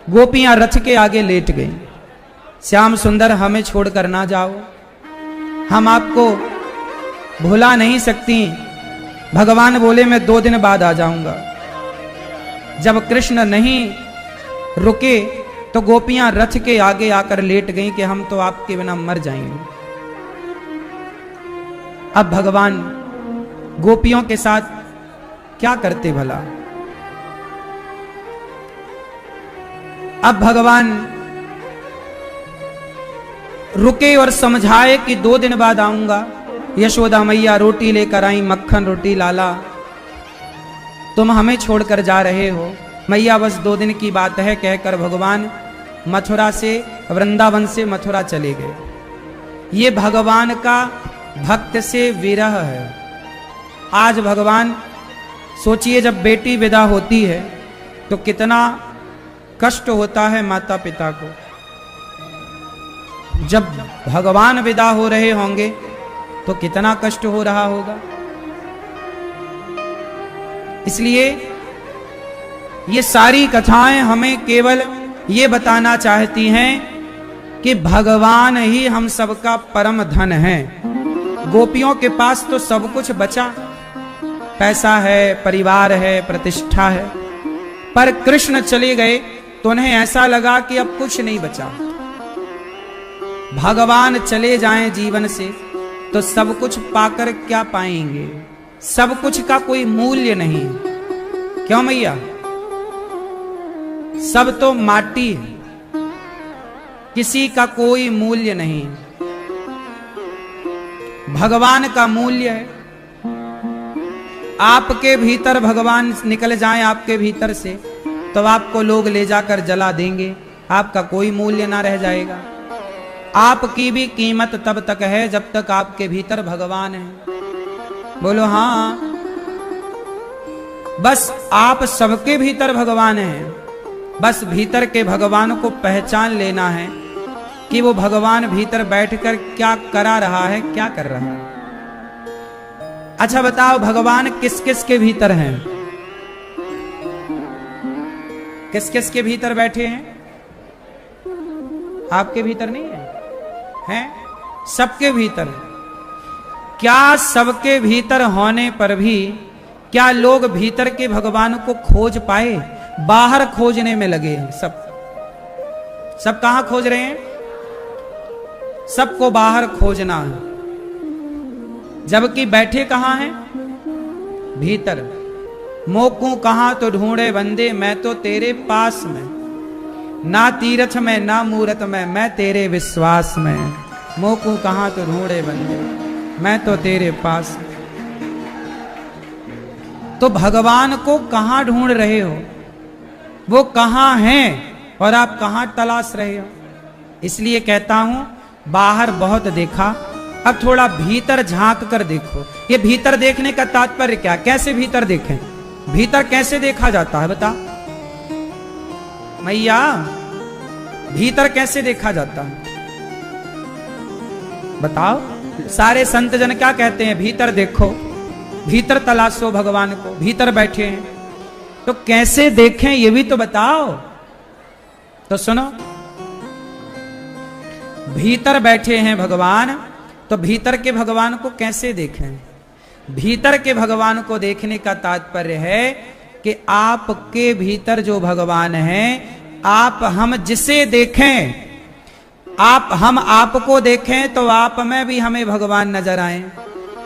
गोपियां रथ के आगे लेट गई। श्याम सुंदर हमें छोड़कर ना जाओ, हम आपको भुला नहीं सकती। भगवान बोले मैं 2 दिन बाद आ जाऊंगा। जब कृष्ण नहीं रुके तो गोपियां रथ के आगे आकर लेट गईं कि हम तो आपके बिना मर जाएंगे। अब भगवान गोपियों के साथ क्या करते भला? अब भगवान रुके और समझाए कि 2 दिन बाद आऊंगा। यशोदा मैया रोटी लेकर आई, मक्खन रोटी लाला, तुम हमें छोड़कर जा रहे हो। मैया बस 2 दिन की बात है कहकर भगवान मथुरा से, वृंदावन से मथुरा चले गए। ये भगवान का भक्त से विरह है। आज भगवान सोचिए, जब बेटी विदा होती है तो कितना कष्ट होता है माता पिता को। जब भगवान विदा हो रहे होंगे तो कितना कष्ट हो रहा होगा। इसलिए ये सारी कथाएं हमें केवल ये बताना चाहती हैं कि भगवान ही हम सबका परम धन है। गोपियों के पास तो सब कुछ बचा, पैसा है, परिवार है, प्रतिष्ठा है, पर कृष्ण चले गए तो उन्हें ऐसा लगा कि अब कुछ नहीं बचा। भगवान चले जाएं जीवन से तो सब कुछ पाकर क्या पाएंगे? सब कुछ का कोई मूल्य नहीं। क्यों मैया? सब तो माटी है, किसी का कोई मूल्य नहीं। भगवान का मूल्य है। आपके भीतर भगवान निकल जाएं आपके भीतर से तो आपको लोग ले जाकर जला देंगे, आपका कोई मूल्य ना रह जाएगा। आपकी भी कीमत तब तक है जब तक आपके भीतर भगवान है। बोलो हाँ। बस आप सबके भीतर भगवान हैं, बस भीतर के भगवान को पहचान लेना है कि वो भगवान भीतर बैठकर क्या करा रहा है, क्या कर रहा है। अच्छा बताओ, भगवान किस किस के भीतर हैं? किस किस के भीतर बैठे हैं? आपके भीतर नहीं है? हैं? सबके भीतर है। क्या सबके भीतर होने पर भी क्या लोग भीतर के भगवान को खोज पाए? बाहर खोजने में लगे हैं सब कहां खोज रहे हैं? सबको बाहर खोजना है, जबकि बैठे कहां हैं? भीतर। मोकू कहां तो ढूंढे बंदे, मैं तो तेरे पास में, ना तीरथ में ना मूरत में, मैं तेरे विश्वास में। मोकू कहां तो ढूंढे बंदे, मैं तो तेरे पास में। तो भगवान को कहां ढूंढ रहे हो? वो कहां हैं और आप कहां तलाश रहे हो? इसलिए कहता हूं, बाहर बहुत देखा, अब थोड़ा भीतर झांक कर देखो। ये भीतर देखने का तात्पर्य क्या? कैसे भीतर देखें? भीतर कैसे देखा जाता है बता मैया? भीतर कैसे देखा जाता है बताओ? सारे संत जन क्या कहते हैं? भीतर देखो, भीतर तलाशो भगवान को, भीतर बैठे हैं। तो कैसे देखें ये भी तो बताओ। तो सुनो, भीतर बैठे हैं भगवान, तो भीतर के भगवान को कैसे देखें? भीतर के भगवान को देखने का तात्पर्य है कि आपके भीतर जो भगवान हैं, आप हम जिसे देखें, हम आपको देखें तो आप में भी हमें भगवान नजर आए।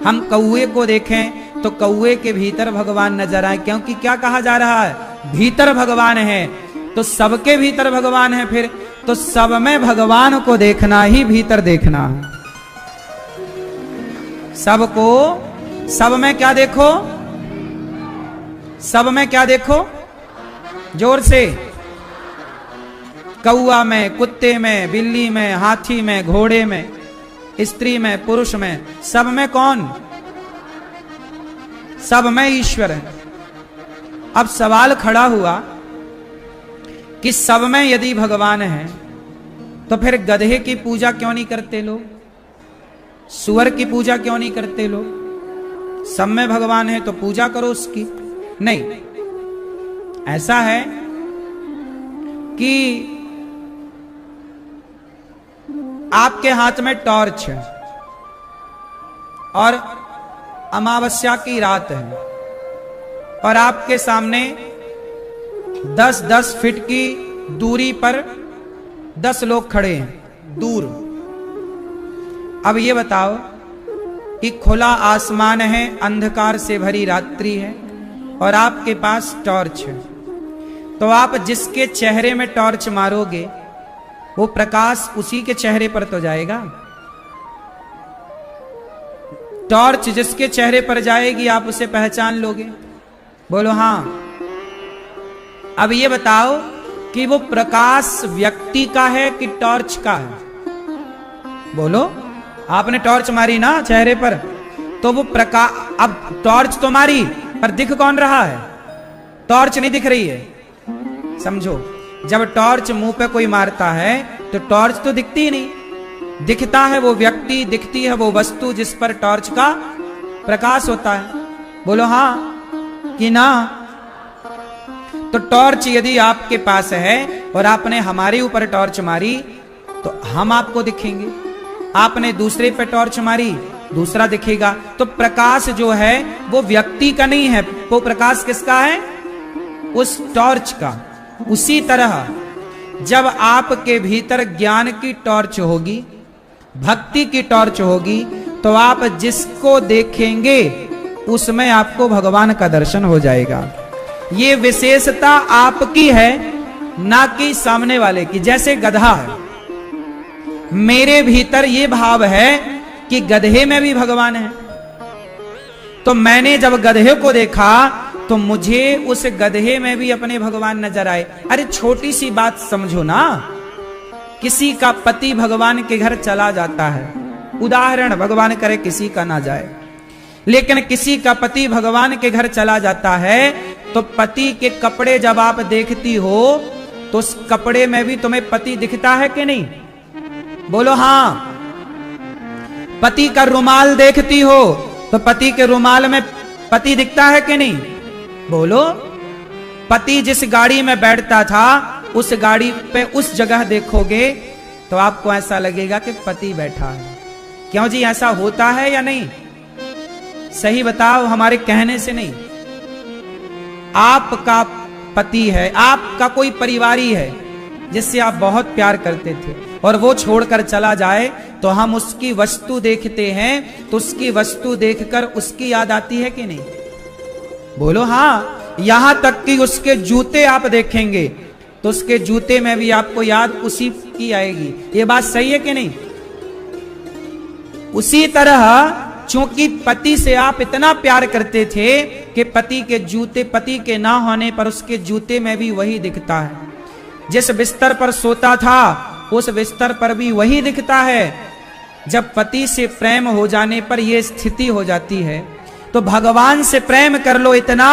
हम कौए को देखें तो कौए के भीतर भगवान नजर आए, क्योंकि क्या कहा जा रहा है? भीतर भगवान है। तो सबके भीतर भगवान है, फिर तो सब में भगवान को देखना ही भीतर देखना है। सबको, सब में क्या देखो? सब में क्या देखो? जोर से। कौआ में, कुत्ते में, बिल्ली में, हाथी में, घोड़े में, स्त्री में, पुरुष में, सब में कौन? सब में ईश्वर है। अब सवाल खड़ा हुआ कि सब में यदि भगवान है तो फिर गधे की पूजा क्यों नहीं करते लोग? सुअर की पूजा क्यों नहीं करते लोग? सब में भगवान है तो पूजा करो उसकी। नहीं, ऐसा है कि आपके हाथ में टॉर्च है और अमावस्या की रात है और आपके सामने 10-10 फीट की दूरी पर 10 लोग खड़े हैं दूर। अब ये बताओ कि खुला आसमान है, अंधकार से भरी रात्रि है और आपके पास टॉर्च है, तो आप जिसके चेहरे में टॉर्च मारोगे वो प्रकाश उसी के चेहरे पर तो जाएगा। टॉर्च जिसके चेहरे पर जाएगी आप उसे पहचान लोगे। बोलो हाँ। अब ये बताओ कि वो प्रकाश व्यक्ति का है कि टॉर्च का है? बोलो। आपने टॉर्च मारी ना चेहरे पर, तो वो प्रकाश, अब टॉर्च तो मारी पर दिख कौन रहा है? टॉर्च नहीं दिख रही है। समझो, जब टॉर्च मुंह पे कोई मारता है तो टॉर्च तो दिखती ही नहीं, दिखता है वो व्यक्ति, दिखती है वो वस्तु जिस पर टॉर्च का प्रकाश होता है। बोलो हाँ कि ना? तो टॉर्च यदि आपके पास है और आपने हमारे ऊपर टॉर्च मारी तो हम आपको दिखेंगे, आपने दूसरे पे टॉर्च मारी दूसरा दिखेगा। तो प्रकाश जो है वो व्यक्ति का नहीं है, वो प्रकाश किसका है? उस टॉर्च का। उसी तरह जब आपके भीतर ज्ञान की टॉर्च होगी, भक्ति की टॉर्च होगी, तो आप जिसको देखेंगे उसमें आपको भगवान का दर्शन हो जाएगा। ये विशेषता आपकी है, ना कि सामने वाले की। जैसे गधा है, मेरे भीतर ये भाव है कि गधे में भी भगवान है, तो मैंने जब गधे को देखा तो मुझे उस गधे में भी अपने भगवान नजर आए। अरे छोटी सी बात समझो ना, किसी का पति भगवान के घर चला जाता है, उदाहरण, भगवान करे किसी का ना जाए, लेकिन किसी का पति भगवान के घर चला जाता है तो पति के कपड़े जब आप देखती हो तो उस कपड़े में भी तुम्हें पति दिखता है कि नहीं? बोलो हाँ। पति का रुमाल देखती हो तो पति के रुमाल में पति दिखता है कि नहीं? बोलो। पति जिस गाड़ी में बैठता था उस गाड़ी पे उस जगह देखोगे तो आपको ऐसा लगेगा कि पति बैठा है। क्यों जी, ऐसा होता है या नहीं? सही बताओ, हमारे कहने से नहीं। आपका पति है, आपका कोई परिवारी है जिससे आप बहुत प्यार करते थे और वो छोड़कर चला जाए तो हम उसकी वस्तु देखते हैं, तो उसकी वस्तु देखकर उसकी याद आती है कि नहीं? बोलो हाँ। यहां तक कि उसके जूते आप देखेंगे तो उसके जूते में भी आपको याद उसी की आएगी। ये बात सही है कि नहीं? उसी तरह चूंकि पति से आप इतना प्यार करते थे कि पति के जूते, पति के ना होने पर उसके जूते में भी वही दिखता है। जिस बिस्तर पर सोता था उस बिस्तर पर भी वही दिखता है। जब पति से प्रेम हो जाने पर यह स्थिति हो जाती है, तो भगवान से प्रेम कर लो इतना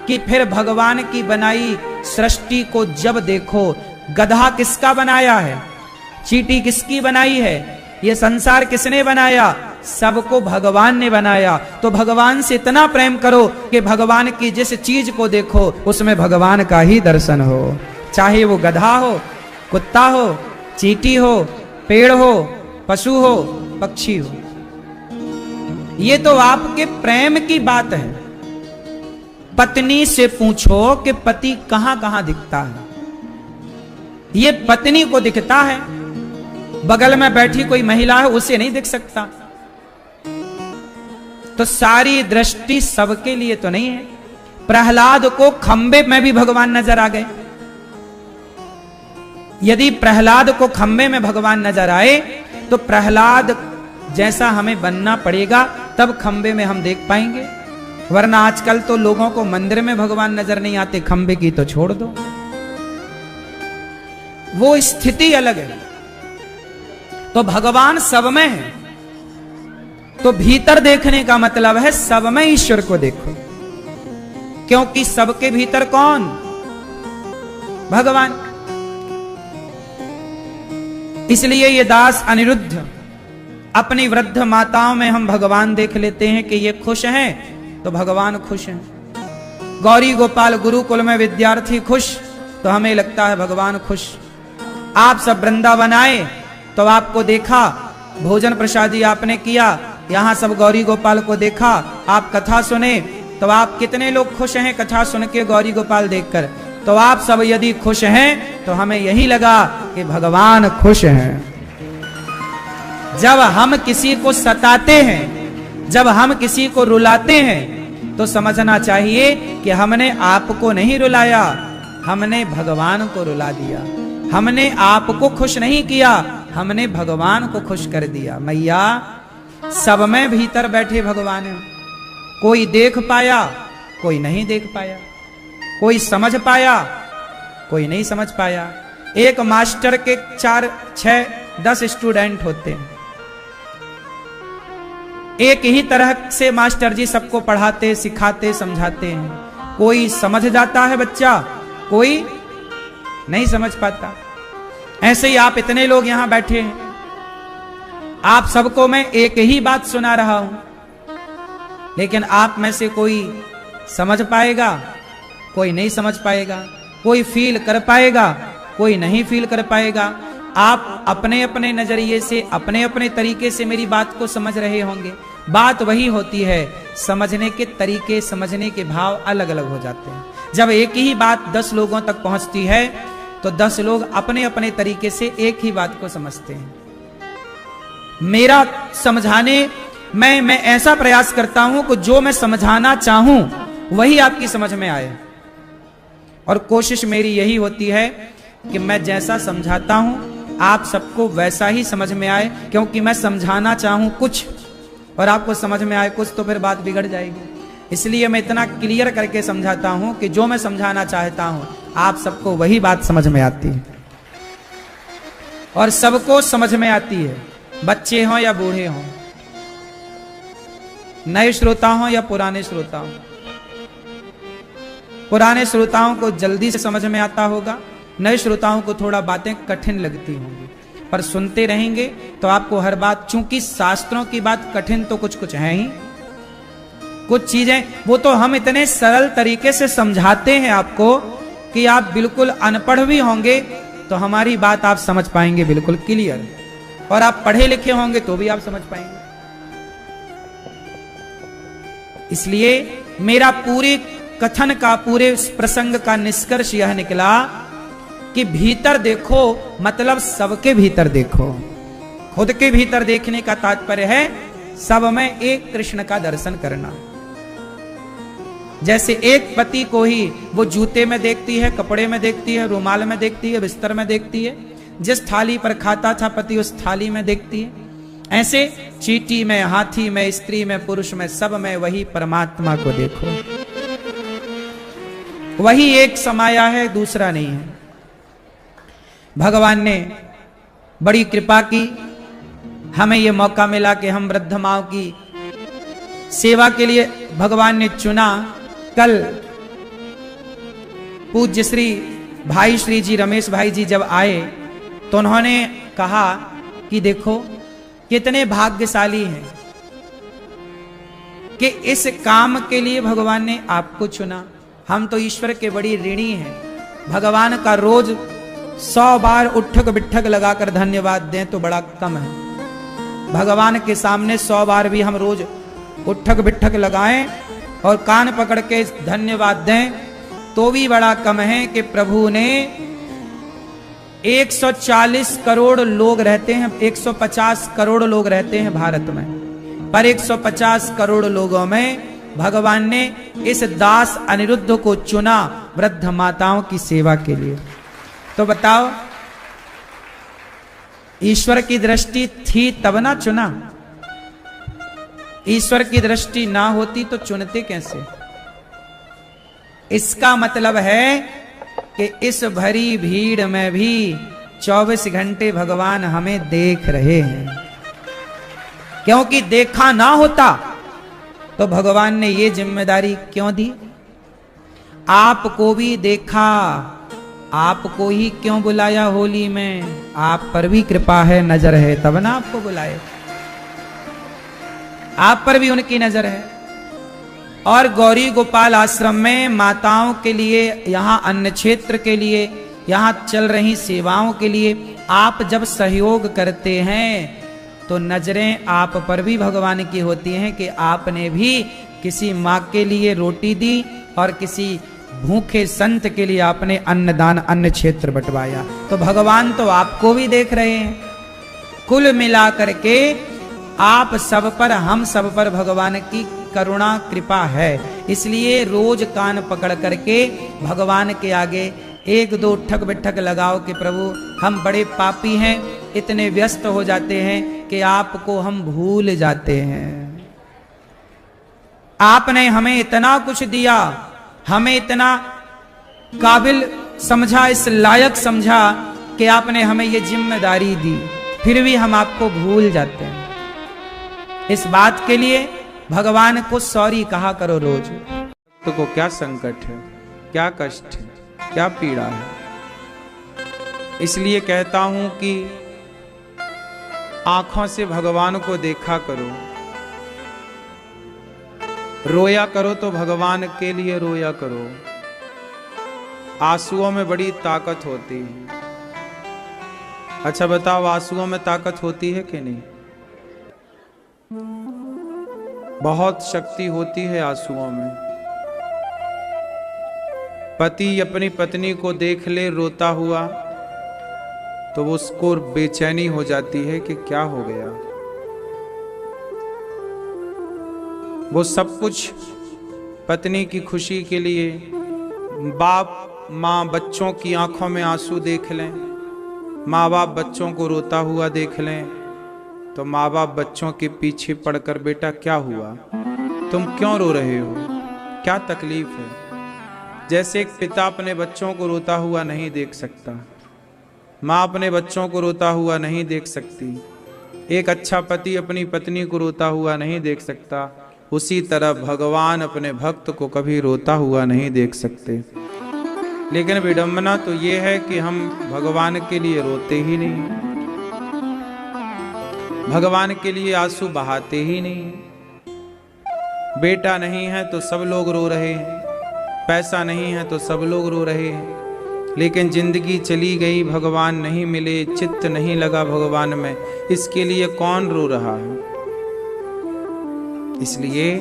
कि फिर भगवान की बनाई सृष्टि को जब देखो, गधा किसका बनाया है? चींटी किसकी बनाई है? ये संसार किसने बनाया? सबको भगवान ने बनाया। तो भगवान से इतना प्रेम करो कि भगवान की जिस चीज को देखो उसमें भगवान का ही दर्शन हो, चाहे वो गधा हो, कुत्ता हो, चींटी हो, पेड़ हो, पशु हो, पक्षी हो। ये तो आपके प्रेम की बात है। पत्नी से पूछो कि पति कहां कहां दिखता है। ये पत्नी को दिखता है, बगल में बैठी कोई महिला है उसे नहीं दिख सकता। तो सारी दृष्टि सबके लिए तो नहीं है। प्रहलाद को खंबे में भी भगवान नजर आ गए। यदि प्रहलाद को खंबे में भगवान नजर आए तो प्रहलाद जैसा हमें बनना पड़ेगा, तब खंबे में हम देख पाएंगे। वरना आजकल तो लोगों को मंदिर में भगवान नजर नहीं आते, खंबे की तो छोड़ दो। वो स्थिति अलग है। तो भगवान सब में है, तो भीतर देखने का मतलब है सब में ईश्वर को देखो, क्योंकि सबके भीतर कौन? भगवान। इसलिए ये दास अनिरुद्ध अपनी वृद्ध माताओं में हम भगवान देख लेते हैं कि ये खुश हैं तो भगवान खुश हैं। गौरी गोपाल गुरुकुल में विद्यार्थी खुश तो हमें लगता है भगवान खुश। आप सब वृंदावन आए तो आपको देखा, भोजन प्रसादी आपने किया, यहां सब गौरी गोपाल को देखा, आप कथा सुने तो आप कितने लोग खुश हैं कथा सुन के, गौरी गोपाल देखकर। तो आप सब यदि खुश हैं तो हमें यही लगा कि भगवान खुश हैं। जब हम किसी को सताते हैं, जब हम किसी को रुलाते हैं, तो समझना चाहिए कि हमने आपको नहीं रुलाया, हमने भगवान को रुला दिया। हमने आपको खुश नहीं किया, हमने भगवान को खुश कर दिया। मैया, सब में भीतर बैठे भगवान हैं। कोई देख पाया, कोई नहीं देख पाया, कोई समझ पाया, कोई नहीं समझ पाया। एक मास्टर के 4, 6, 10 स्टूडेंट होते हैं। एक ही तरह से मास्टर जी सबको पढ़ाते, सिखाते, समझाते हैं। कोई समझ जाता है बच्चा, कोई नहीं समझ पाता। ऐसे ही आप इतने लोग यहां बैठे हैं, आप सबको मैं एक ही बात सुना रहा हूं, लेकिन आप में से कोई समझ पाएगा, कोई नहीं समझ पाएगा, कोई फील कर पाएगा, कोई नहीं फील कर पाएगा। आप अपने अपने नजरिए से, अपने अपने तरीके से मेरी बात को समझ रहे होंगे। बात वही होती है, समझने के तरीके, समझने के भाव अलग अलग हो जाते हैं। जब एक ही बात 10 लोगों तक पहुंचती है तो 10 लोग अपने अपने तरीके से एक ही बात को समझते हैं। मेरा समझाने मैं ऐसा प्रयास करता हूं कि जो मैं समझाना चाहूं वही आपकी समझ में आए, और कोशिश मेरी यही होती है कि मैं जैसा समझाता हूं आप सबको वैसा ही समझ में आए, क्योंकि मैं समझाना चाहूं कुछ और आपको समझ में आए कुछ, तो फिर बात बिगड़ जाएगी। इसलिए मैं इतना क्लियर करके समझाता हूं कि जो मैं समझाना चाहता हूं आप सबको वही बात समझ में आती है, और सबको समझ में आती है, बच्चे हों या बूढ़े हों, नए श्रोता हों या पुराने श्रोता हों। पुराने श्रोताओं को जल्दी से समझ में आता होगा, नए श्रोताओं को थोड़ा बातें कठिन लगती होंगी, पर सुनते रहेंगे तो आपको हर बात, चूंकि शास्त्रों की बात कठिन तो कुछ कुछ है ही, कुछ चीजें वो तो हम इतने सरल तरीके से समझाते हैं आपको कि आप बिल्कुल अनपढ़ भी होंगे तो हमारी बात आप समझ पाएंगे बिल्कुल क्लियर, और आप पढ़े लिखे होंगे तो भी आप समझ पाएंगे। इसलिए मेरा पूरे कथन का, पूरे प्रसंग का निष्कर्ष यह निकला कि भीतर देखो मतलब सबके भीतर देखो। खुद के भीतर देखने का तात्पर्य है सब में एक कृष्ण का दर्शन करना। जैसे एक पति को ही वो जूते में देखती है, कपड़े में देखती है, रुमाल में देखती है, बिस्तर में देखती है, जिस थाली पर खाता था पति उस थाली में देखती है, ऐसे चींटी में, हाथी में, स्त्री में, पुरुष में, सब में वही परमात्मा को देखो। वही एक समाया है, दूसरा नहीं है। भगवान ने बड़ी कृपा की, हमें यह मौका मिला कि हम वृद्ध माओ की सेवा के लिए भगवान ने चुना। कल पूज्य श्री भाई श्री जी, रमेश भाई जी जब आए तो उन्होंने कहा कि देखो कितने भाग्यशाली हैं कि इस काम के लिए भगवान ने आपको चुना। हम तो ईश्वर के बड़ी ऋणी हैं। भगवान का रोज 100 बार उठक बिठक लगाकर धन्यवाद दें तो बड़ा कम है। भगवान के सामने 100 बार भी हम रोज उठक बिठक लगाएं और कान पकड़ के धन्यवाद दें तो भी बड़ा कम है कि प्रभु ने 140 करोड़ लोग रहते हैं, 150 करोड़ लोग रहते हैं भारत में, पर 150 करोड़ लोगों में भगवान ने इस दास अनिरुद्ध को चुना वृद्ध माताओं की सेवा के लिए। तो बताओ, ईश्वर की दृष्टि थी तब ना चुना। ईश्वर की दृष्टि ना होती तो चुनते कैसे? इसका मतलब है कि इस भरी भीड़ में भी 24 घंटे भगवान हमें देख रहे हैं। क्योंकि देखा ना होता तो भगवान ने ये जिम्मेदारी क्यों दी? आपको भी देखा, आपको ही क्यों बुलाया होली में? आप पर भी कृपा है, नजर है, तब ना आपको बुलाए। आप पर भी उनकी नजर है। और गौरी गोपाल आश्रम में माताओं के लिए, यहाँ अन्न क्षेत्र के लिए, यहाँ चल रही सेवाओं के लिए आप जब सहयोग करते हैं तो नजरें आप पर भी भगवान की होती हैं कि आपने भी किसी माँ के लिए रोटी दी और किसी भूखे संत के लिए आपने अन्नदान, अन्न क्षेत्र बंटवाया। तो भगवान तो आपको भी देख रहे हैं। कुल मिला करके आप सब पर, हम सब पर भगवान की करुणा कृपा है। इसलिए रोज कान पकड़ करके भगवान के आगे एक दो ठक बिठक लगाओ कि प्रभु हम बड़े पापी हैं, इतने व्यस्त हो जाते हैं कि आपको हम भूल जाते हैं। आपने हमें इतना कुछ दिया, हमें इतना काबिल समझा, इस लायक समझा कि आपने हमें ये जिम्मेदारी दी, फिर भी हम आपको भूल जाते हैं। इस बात के लिए भगवान को सॉरी कहा करो रोज। तो को क्या संकट है, क्या कष्ट है, क्या पीड़ा है। इसलिए कहता हूं कि आंखों से भगवान को देखा करो, रोया करो तो भगवान के लिए रोया करो। आंसुओं में बड़ी ताकत होती है। अच्छा बताओ, आंसुओं में ताकत होती है कि नहीं? बहुत शक्ति होती है आंसुओं में। पति अपनी पत्नी को देख ले रोता हुआ तो उसको बेचैनी हो जाती है कि क्या हो गया। वो सब कुछ पत्नी की खुशी के लिए, बाप माँ बच्चों की आंखों में आंसू देख लें, माँ बाप बच्चों को रोता हुआ देख लें तो माँ बाप बच्चों के पीछे पड़कर, बेटा क्या हुआ, तुम क्यों रो रहे हो, क्या तकलीफ है। जैसे एक पिता अपने बच्चों को रोता हुआ नहीं देख सकता, माँ अपने बच्चों को रोता हुआ नहीं देख सकती, एक अच्छा पति अपनी पत्नी को रोता हुआ नहीं देख सकता, उसी तरह भगवान अपने भक्त को कभी रोता हुआ नहीं देख सकते। लेकिन विडंबना तो ये है कि हम भगवान के लिए रोते ही नहीं, भगवान के लिए आंसू बहाते ही नहीं। बेटा नहीं है तो सब लोग रो रहे हैं, पैसा नहीं है तो सब लोग रो रहे हैं, लेकिन जिंदगी चली गई, भगवान नहीं मिले, चित्त नहीं लगा भगवान में, इसके लिए कौन रो रहा है? इसलिए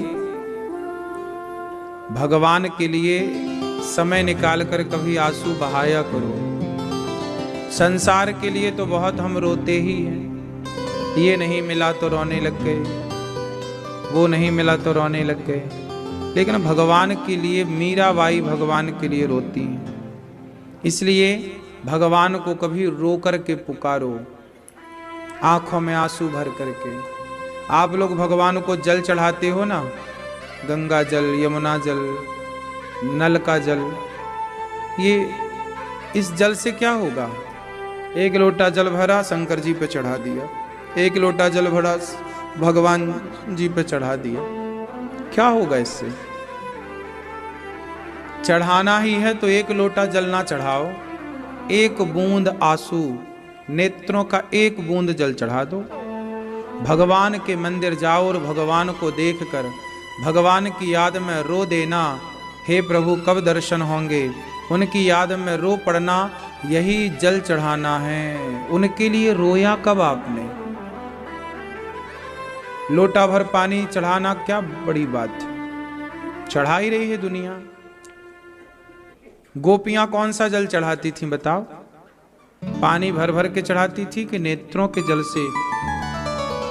भगवान के लिए समय निकालकर कभी आंसू बहाया करो। संसार के लिए तो बहुत हम रोते ही हैं, ये नहीं मिला तो रोने लग गए, वो नहीं मिला तो रोने लग गए, लेकिन भगवान के लिए मीराबाई भगवान के लिए रोती हैं। इसलिए भगवान को कभी रो करके पुकारो, आंखों में आंसू भर करके। आप लोग भगवान को जल चढ़ाते हो ना, गंगा जल, यमुना जल, नल का जल, ये इस जल से क्या होगा? एक लोटा जल भरा शंकर जी पे चढ़ा दिया, एक लोटा जल भरा भगवान जी पे चढ़ा दिया, क्या होगा इससे? चढ़ाना ही है तो एक लोटा जल ना चढ़ाओ, एक बूंद आंसू, नेत्रों का एक बूंद जल चढ़ा दो। भगवान के मंदिर जाओ और भगवान को देखकर भगवान की याद में रो देना, हे प्रभु कब दर्शन होंगे, उनकी याद में रो पड़ना, यही जल चढ़ाना है। उनके लिए रोया कब आपने? लोटा भर पानी चढ़ाना क्या बड़ी बात है, चढ़ा ही रही है दुनिया। गोपियां कौन सा जल चढ़ाती थी बताओ? पानी भर भर के चढ़ाती थी कि नेत्रों के जल से?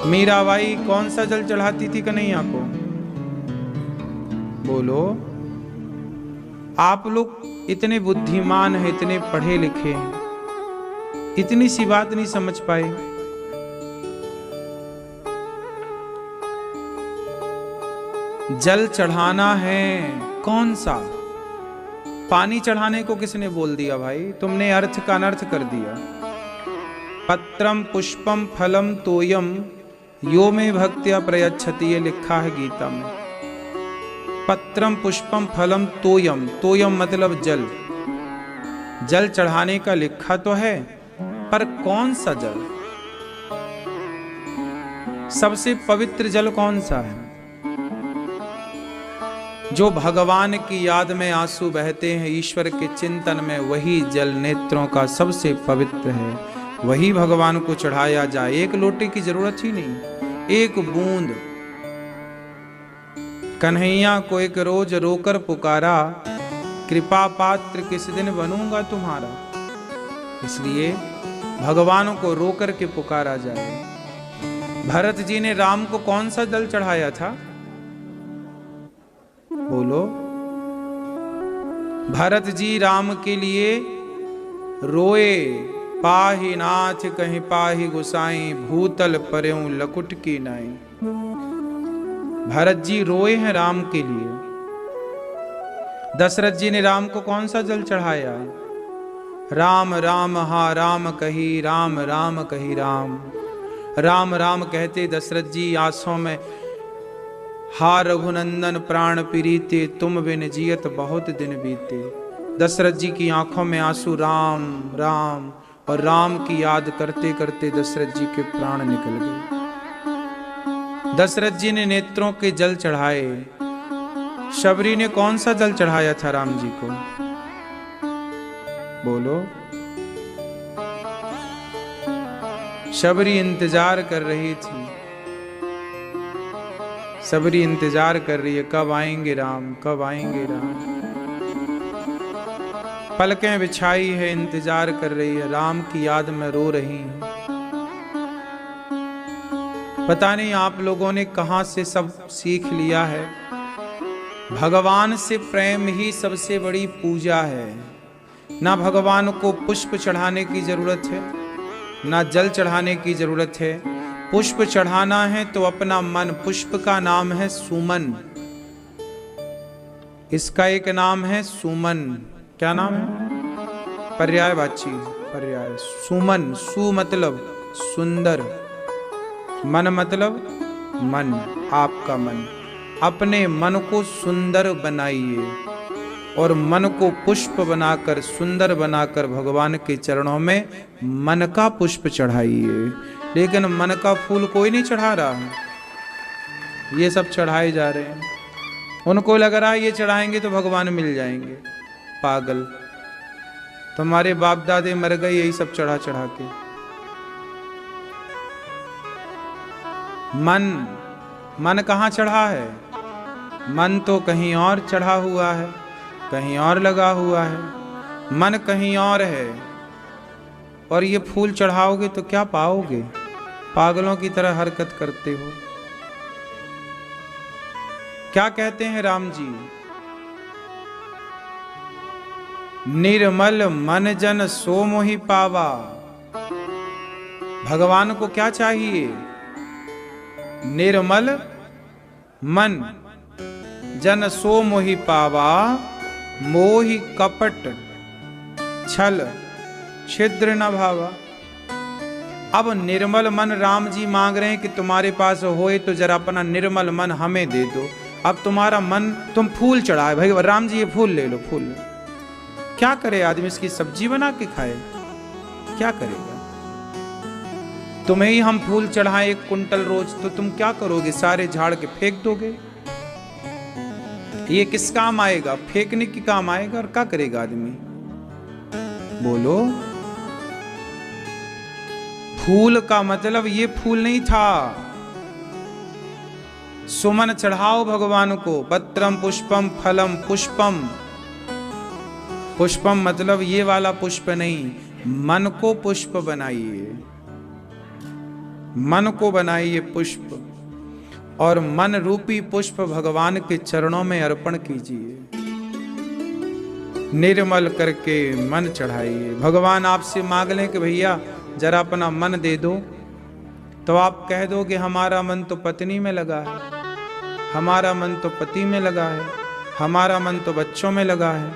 मीराबाई कौन सा जल चढ़ाती थी कन्हैया को? बोलो। आप लोग इतने बुद्धिमान हैं, इतने पढ़े लिखे हैं, इतनी सी बात नहीं समझ पाए। जल चढ़ाना है कौन सा? पानी चढ़ाने को किसने बोल दिया भाई? तुमने अर्थ का अनर्थ कर दिया। पत्रम पुष्पम फलम तोयम यो में भक्त्या प्रयच्छति, ये लिखा है गीता में। पत्रम पुष्पम फलम तोयम, तोयम मतलब जल, जल चढ़ाने का लिखा तो है, पर कौन सा जल? सबसे पवित्र जल कौन सा है? जो भगवान की याद में आंसू बहते हैं, ईश्वर के चिंतन में, वही जल नेत्रों का सबसे पवित्र है, वही भगवान को चढ़ाया जाए। एक लोटे की जरूरत ही नहीं, एक बूंद। कन्हैया को एक रोज रोकर पुकारा, कृपा पात्र किस दिन बनूंगा तुम्हारा। इसलिए भगवान को रोकर के पुकारा जाए। भरत जी ने राम को कौन सा जल चढ़ाया था? बोलो। भरत जी राम के लिए रोए, पाहि नाथ कहीं पाहि गुसाई, भूतल पर्यों लकुट की नाई। भरत जी रोए हैं राम के लिए। दशरथ जी ने राम को कौन सा जल चढ़ाया? राम राम हा राम कही, राम राम कही राम। राम राम कहते दशरथ जी आंसू में, हा रघुनंदन प्राण प्रीते, तुम बिन जियत बहुत दिन बीते। दशरथ जी की आंखों में आंसू, राम राम, और राम की याद करते करते दशरथ जी के प्राण निकल गए। दशरथ जी ने नेत्रों के जल चढ़ाए। शबरी ने कौन सा जल चढ़ाया था राम जी को? बोलो। शबरी इंतजार कर रही थी, शबरी इंतजार कर रही है, कब आएंगे राम, कब आएंगे राम। पलकें बिछाई है, इंतजार कर रही है, राम की याद में रो रही है। पता नहीं आप लोगों ने कहां से सब सीख लिया है। भगवान से प्रेम ही सबसे बड़ी पूजा है। ना भगवान को पुष्प चढ़ाने की जरूरत है, ना जल चढ़ाने की जरूरत है। पुष्प चढ़ाना है तो अपना मन, पुष्प का नाम है सुमन। इसका एक नाम है सुमन। क्या नाम है? पर्यायवाची, पर्याय। सुमन, सु मतलब सुंदर, मन मतलब मन, आपका मन। अपने मन को सुंदर बनाइए और मन को पुष्प बनाकर, सुंदर बनाकर भगवान के चरणों में मन का पुष्प चढ़ाइए। लेकिन मन का फूल कोई नहीं चढ़ा रहा है, ये सब चढ़ाए जा रहे हैं। उनको लग रहा है ये चढ़ाएंगे तो भगवान मिल जाएंगे। पागल, तुम्हारे बाप दादे मर गए यही सब चढ़ा चढ़ा के। मन कहाँ चढ़ा है? मन तो कहीं और चढ़ा हुआ है, कहीं और लगा हुआ है। मन कहीं और है और ये फूल चढ़ाओगे तो क्या पाओगे? पागलों की तरह हरकत करते हो। क्या कहते हैं राम जी? निर्मल मन जन सो मोहि पावा। भगवान को क्या चाहिए? निर्मल मन जन सो मोहि पावा, मोहि कपट छल छिद्र न भावा। अब निर्मल मन राम जी मांग रहे हैं कि तुम्हारे पास होए तो जरा अपना निर्मल मन हमें दे दो। अब तुम्हारा मन, तुम फूल चढ़ाए, भाई राम जी ये फूल ले लो, फूल ले। क्या करे आदमी? इसकी सब्जी बना के खाए? क्या करेगा? तुम्हें ही हम फूल चढ़ाएं 1 कुंटल रोज, तो तुम क्या करोगे? सारे झाड़ के फेंक दोगे? ये किस काम आएगा? फेंकने की काम आएगा। और क्या करेगा आदमी? बोलो। फूल का मतलब ये फूल नहीं था। सुमन चढ़ाओ भगवान को। पत्रम पुष्पम फलम पुष्पम। पुष्पम मतलब ये वाला पुष्प नहीं, मन को पुष्प बनाइए, मन को बनाइए पुष्प, और मन रूपी पुष्प भगवान के चरणों में अर्पण कीजिए। निर्मल करके मन चढ़ाइए। भगवान आपसे मांग लें कि भैया जरा अपना मन दे दो, तो आप कह दो कि हमारा मन तो पत्नी में लगा है, हमारा मन तो पति में लगा है, हमारा मन तो बच्चों में लगा है,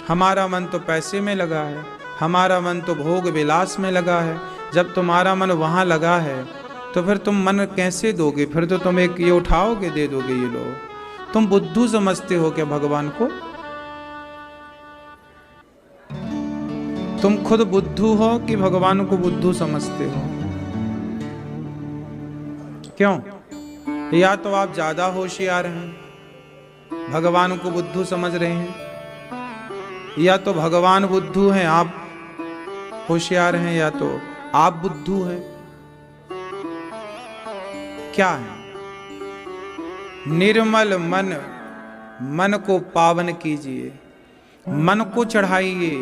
हमारा मन तो पैसे में लगा है, हमारा मन तो भोग विलास में लगा है। जब तुम्हारा मन वहाँ लगा है तो फिर तुम मन कैसे दोगे? फिर तो तुम एक ये उठाओगे, दे दोगे ये लो। तुम बुद्धू समझते हो क्या भगवान को? तुम खुद बुद्धू हो कि भगवान को बुद्धू समझते हो? क्यों? या तो आप ज्यादा होशियार हैं, भगवान को बुद्धू समझ रहे हैं, या तो भगवान बुद्धू हैं, आप होशियार हैं, या तो आप बुद्धू हैं। क्या है? निर्मल मन, मन को पावन कीजिए, मन को चढ़ाइए।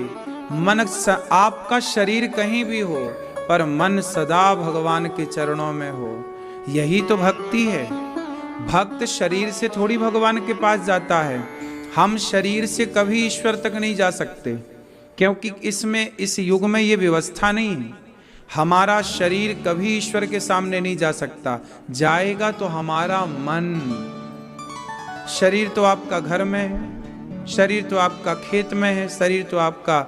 मन आपका शरीर कहीं भी हो पर मन सदा भगवान के चरणों में हो, यही तो भक्ति है। भक्त शरीर से थोड़ी भगवान के पास जाता है। हम शरीर से कभी ईश्वर तक नहीं जा सकते, क्योंकि इसमें, इस युग में ये व्यवस्था नहीं है। हमारा शरीर कभी ईश्वर के सामने नहीं जा सकता, जाएगा तो हमारा मन। शरीर तो आपका घर में है, शरीर तो आपका खेत में है, शरीर तो आपका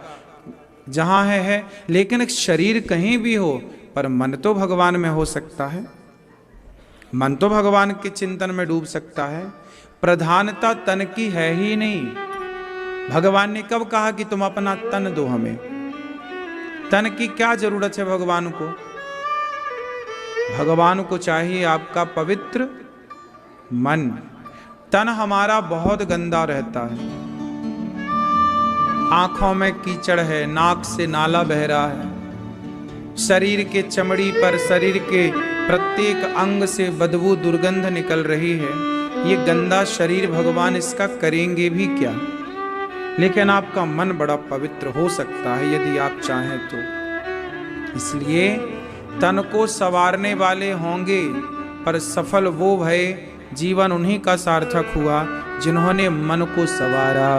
जहां है, लेकिन शरीर कहीं भी हो पर मन तो भगवान में हो सकता है। मन तो भगवान के चिंतन में डूब सकता है। प्रधानता तन की है ही नहीं। भगवान ने कब कहा कि तुम अपना तन दो हमें? तन की क्या जरूरत है भगवान को? भगवान को चाहिए आपका पवित्र मन। तन हमारा बहुत गंदा रहता है, आंखों में कीचड़ है, नाक से नाला बह रहा है, शरीर के चमड़ी पर, शरीर के प्रत्येक अंग से बदबू, दुर्गंध निकल रही है। ये गंदा शरीर भगवान इसका करेंगे भी क्या? लेकिन आपका मन बड़ा पवित्र हो सकता है यदि आप चाहें तो। इसलिए तन को संवारने वाले होंगे, पर सफल वो भय, जीवन उन्हीं का सार्थक हुआ जिन्होंने मन को संवारा।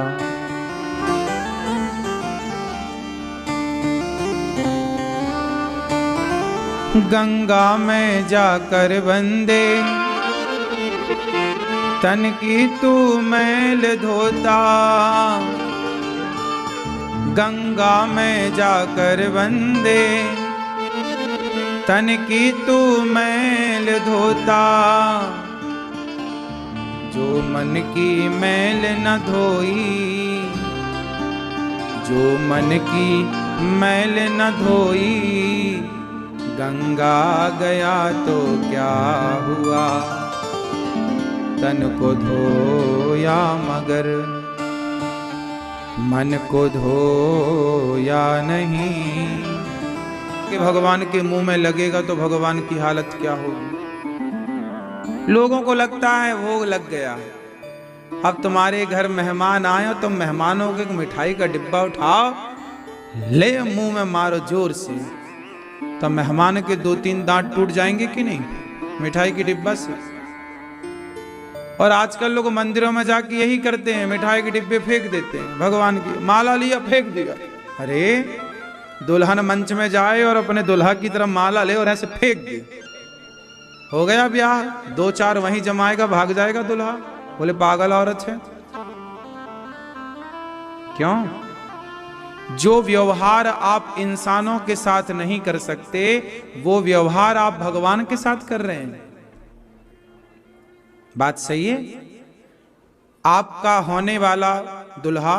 गंगा में जाकर वंदे, तन की तू मैल धोता। गंगा में जाकर वंदे, तन की तू मैल धोता। जो मन की मैल न धोई, जो मन की मैल न धोई, गंगा गया तो क्या हुआ, तन को धोया मगर मन को धोया नहीं। कि भगवान के मुंह में लगेगा तो भगवान की हालत क्या होगी? लोगों को लगता है भोग लग गया, अब तुम्हारे घर मेहमान आए हो, तुम मेहमानों के मिठाई का डिब्बा उठाओ, ले मुंह में मारो जोर से, तो मेहमान के 2-3 दांत टूट जाएंगे कि नहीं मिठाई की डिब्बा से। और आजकल लोग मंदिरों में जाके यही करते हैं, मिठाई के डिब्बे फेंक देते हैं। भगवान की माला लिया, फेंक दिया। अरे दुल्हन मंच में जाए और अपने दुल्हा की तरफ माला ले और ऐसे फेंक दे, हो गया ब्याह। 2-4 वहीं जमाएगा, भाग जाएगा दुल्हा। बोले पागल औरत है। क्यों? जो व्यवहार आप इंसानों के साथ नहीं कर सकते, वो व्यवहार आप भगवान के साथ कर रहे हैं। बात सही है? आपका होने वाला दुल्हा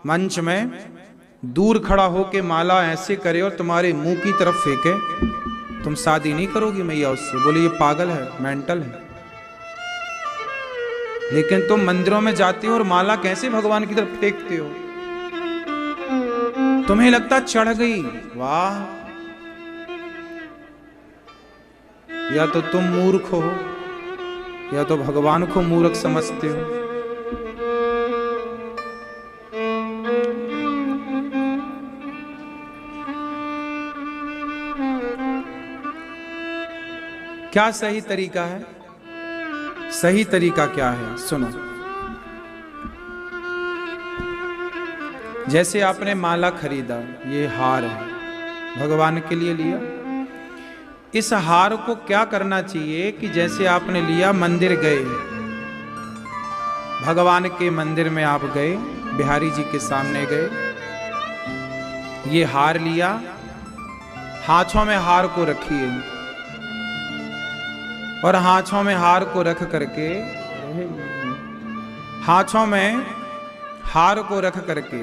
मंच में दूर खड़ा होके माला ऐसे करे और तुम्हारे मुंह की तरफ फेंके, तुम शादी नहीं करोगी मैया उससे। बोले ये पागल है, मेंटल है। लेकिन तुम मंदिरों में जाते हो और माला कैसे भगवान की तरफ फेंकते हो? तुम्हें लगता चढ़ गई, वाह। या तो तुम मूर्ख हो या तो भगवान को मूर्ख समझते हो। क्या सही तरीका है? सही तरीका क्या है? सुनो। जैसे आपने माला खरीदा, ये हार है, भगवान के लिए लिया। इस हार को क्या करना चाहिए कि जैसे आपने लिया, मंदिर गए, भगवान के मंदिर में आप गए, बिहारी जी के सामने गए, ये हार लिया, हाथों में हार को रखिए, और हाथों में हार को रख करके, हाथों में हार को रख करके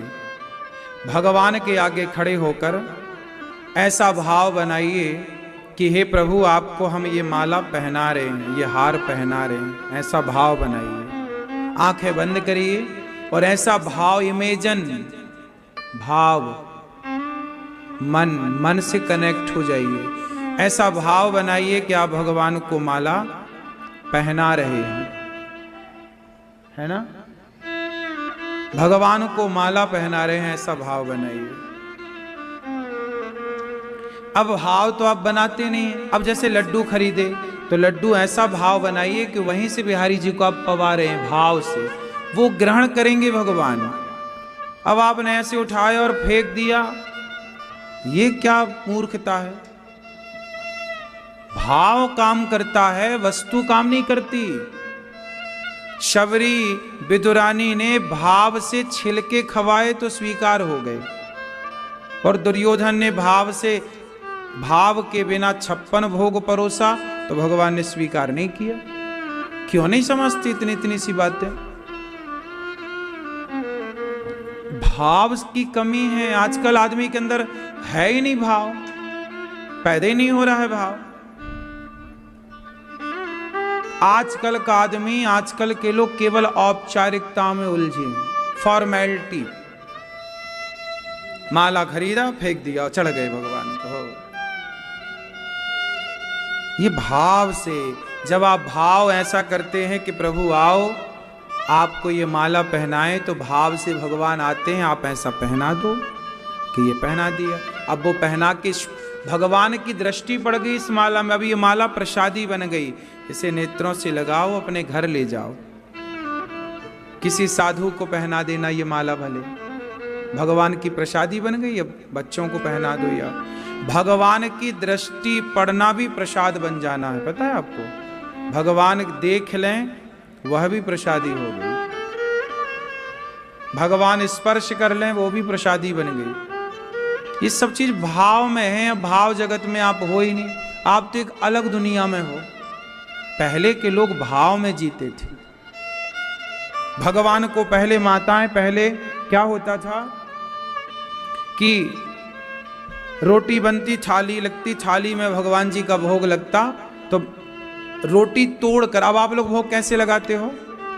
भगवान के आगे खड़े होकर ऐसा भाव बनाइए कि हे प्रभु, आपको हम ये माला पहना रहे हैं, ये हार पहना रहे हैं, ऐसा भाव बनाइए। आंखें बंद करिए और ऐसा भाव, इमेजन भाव, मन से कनेक्ट हो जाइए। ऐसा भाव बनाइए कि आप भगवान को माला पहना रहे हैं, है ना? भगवान को माला पहना रहे हैं, ऐसा भाव बनाइए। अब भाव तो आप बनाते नहीं, अब जैसे लड्डू खरीदे तो लड्डू ऐसा भाव बनाइए कि वहीं से बिहारी जी को आप पवा रहे हैं, भाव से वो ग्रहण करेंगे भगवान। अब आपने ऐसे उठाया और फेंक दिया, ये क्या मूर्खता है? भाव काम करता है, वस्तु काम नहीं करती। शबरी विदुरानी ने भाव से छिलके खवाए तो स्वीकार हो गए, और दुर्योधन ने भाव से, भाव के बिना 56 भोग परोसा तो भगवान ने स्वीकार नहीं किया। क्यों नहीं समझती इतनी इतनी सी बातें? भाव की कमी है। आजकल आदमी के अंदर है ही नहीं भाव, पैदा ही नहीं हो रहा है भाव। आजकल का आदमी, आजकल के लोग केवल औपचारिकता में उलझे, फॉर्मेलिटी। माला खरीदा, फेंक दिया, चढ़ गए भगवान को। ये भाव से, जब आप भाव ऐसा करते हैं कि प्रभु आओ, आपको ये माला पहनाए, तो भाव से भगवान आते हैं। आप ऐसा पहना दो कि ये पहना दिया। अब वो पहना के भगवान की दृष्टि पड़ गई इस माला में। अब ये माला प्रसादी बन गई, इसे नेत्रों से लगाओ, अपने घर ले जाओ, किसी साधु को पहना देना ये माला, भले भगवान की प्रसादी बन गई। अब बच्चों को पहना दो, या भगवान की दृष्टि पड़ना भी प्रसाद बन जाना है, पता है आपको? भगवान देख लें, वह भी प्रसादी हो गई। भगवान स्पर्श कर लें, वो भी प्रसादी बन गई। ये सब चीज भाव में है। भाव जगत में आप हो ही नहीं, आप तो एक अलग दुनिया में हो। पहले के लोग भाव में जीते थे। भगवान को पहले माताएं, पहले क्या होता था कि रोटी बनती, थाली लगती, थाली में भगवान जी का भोग लगता, तो रोटी तोड़कर, अब आप लोग भोग कैसे लगाते हो?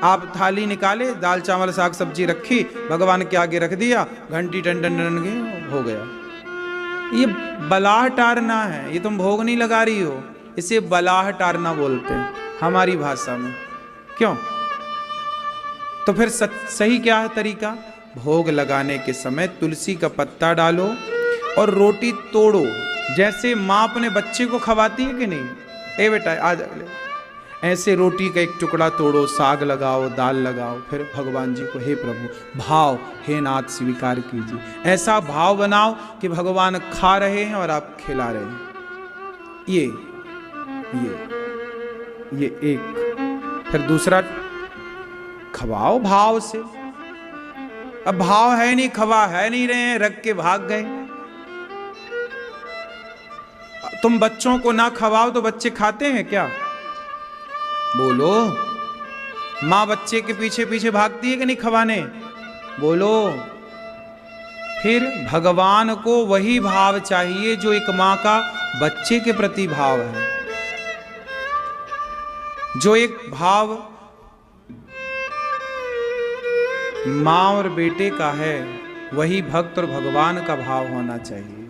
आप थाली निकाले, दाल चावल साग सब्जी रखी, भगवान के आगे रख दिया, घंटी टन टन टन गई, हो गया। ये बलाह टारना है, ये तुम भोग नहीं लगा रही हो, इसे बलाह टारना बोलते हैं हमारी भाषा में। क्यों? तो फिर सही क्या है तरीका? भोग लगाने के समय तुलसी का पत्ता डालो और रोटी तोड़ो, जैसे माँ अपने बच्चे को खवाती है कि नहीं, ए बेटा आ जा, ऐसे रोटी का एक टुकड़ा तोड़ो, साग लगाओ, दाल लगाओ, फिर भगवान जी को हे प्रभु भाव, हे नाथ स्वीकार कीजिए। ऐसा भाव बनाओ कि भगवान खा रहे हैं और आप खिला रहे हैं। ये एक। फिर दूसरा, खवाओ भाव से। अब भाव है नहीं, खवा है नहीं रहे हैं, रख के भाग गए। तुम बच्चों को ना खवाओ तो बच्चे खाते हैं क्या? बोलो। माँ बच्चे के पीछे पीछे भागती है कि नहीं खवाने? बोलो। फिर भगवान को वही भाव चाहिए जो एक माँ का बच्चे के प्रति भाव है। जो एक भाव माँ और बेटे का है, वही भक्त और भगवान का भाव होना चाहिए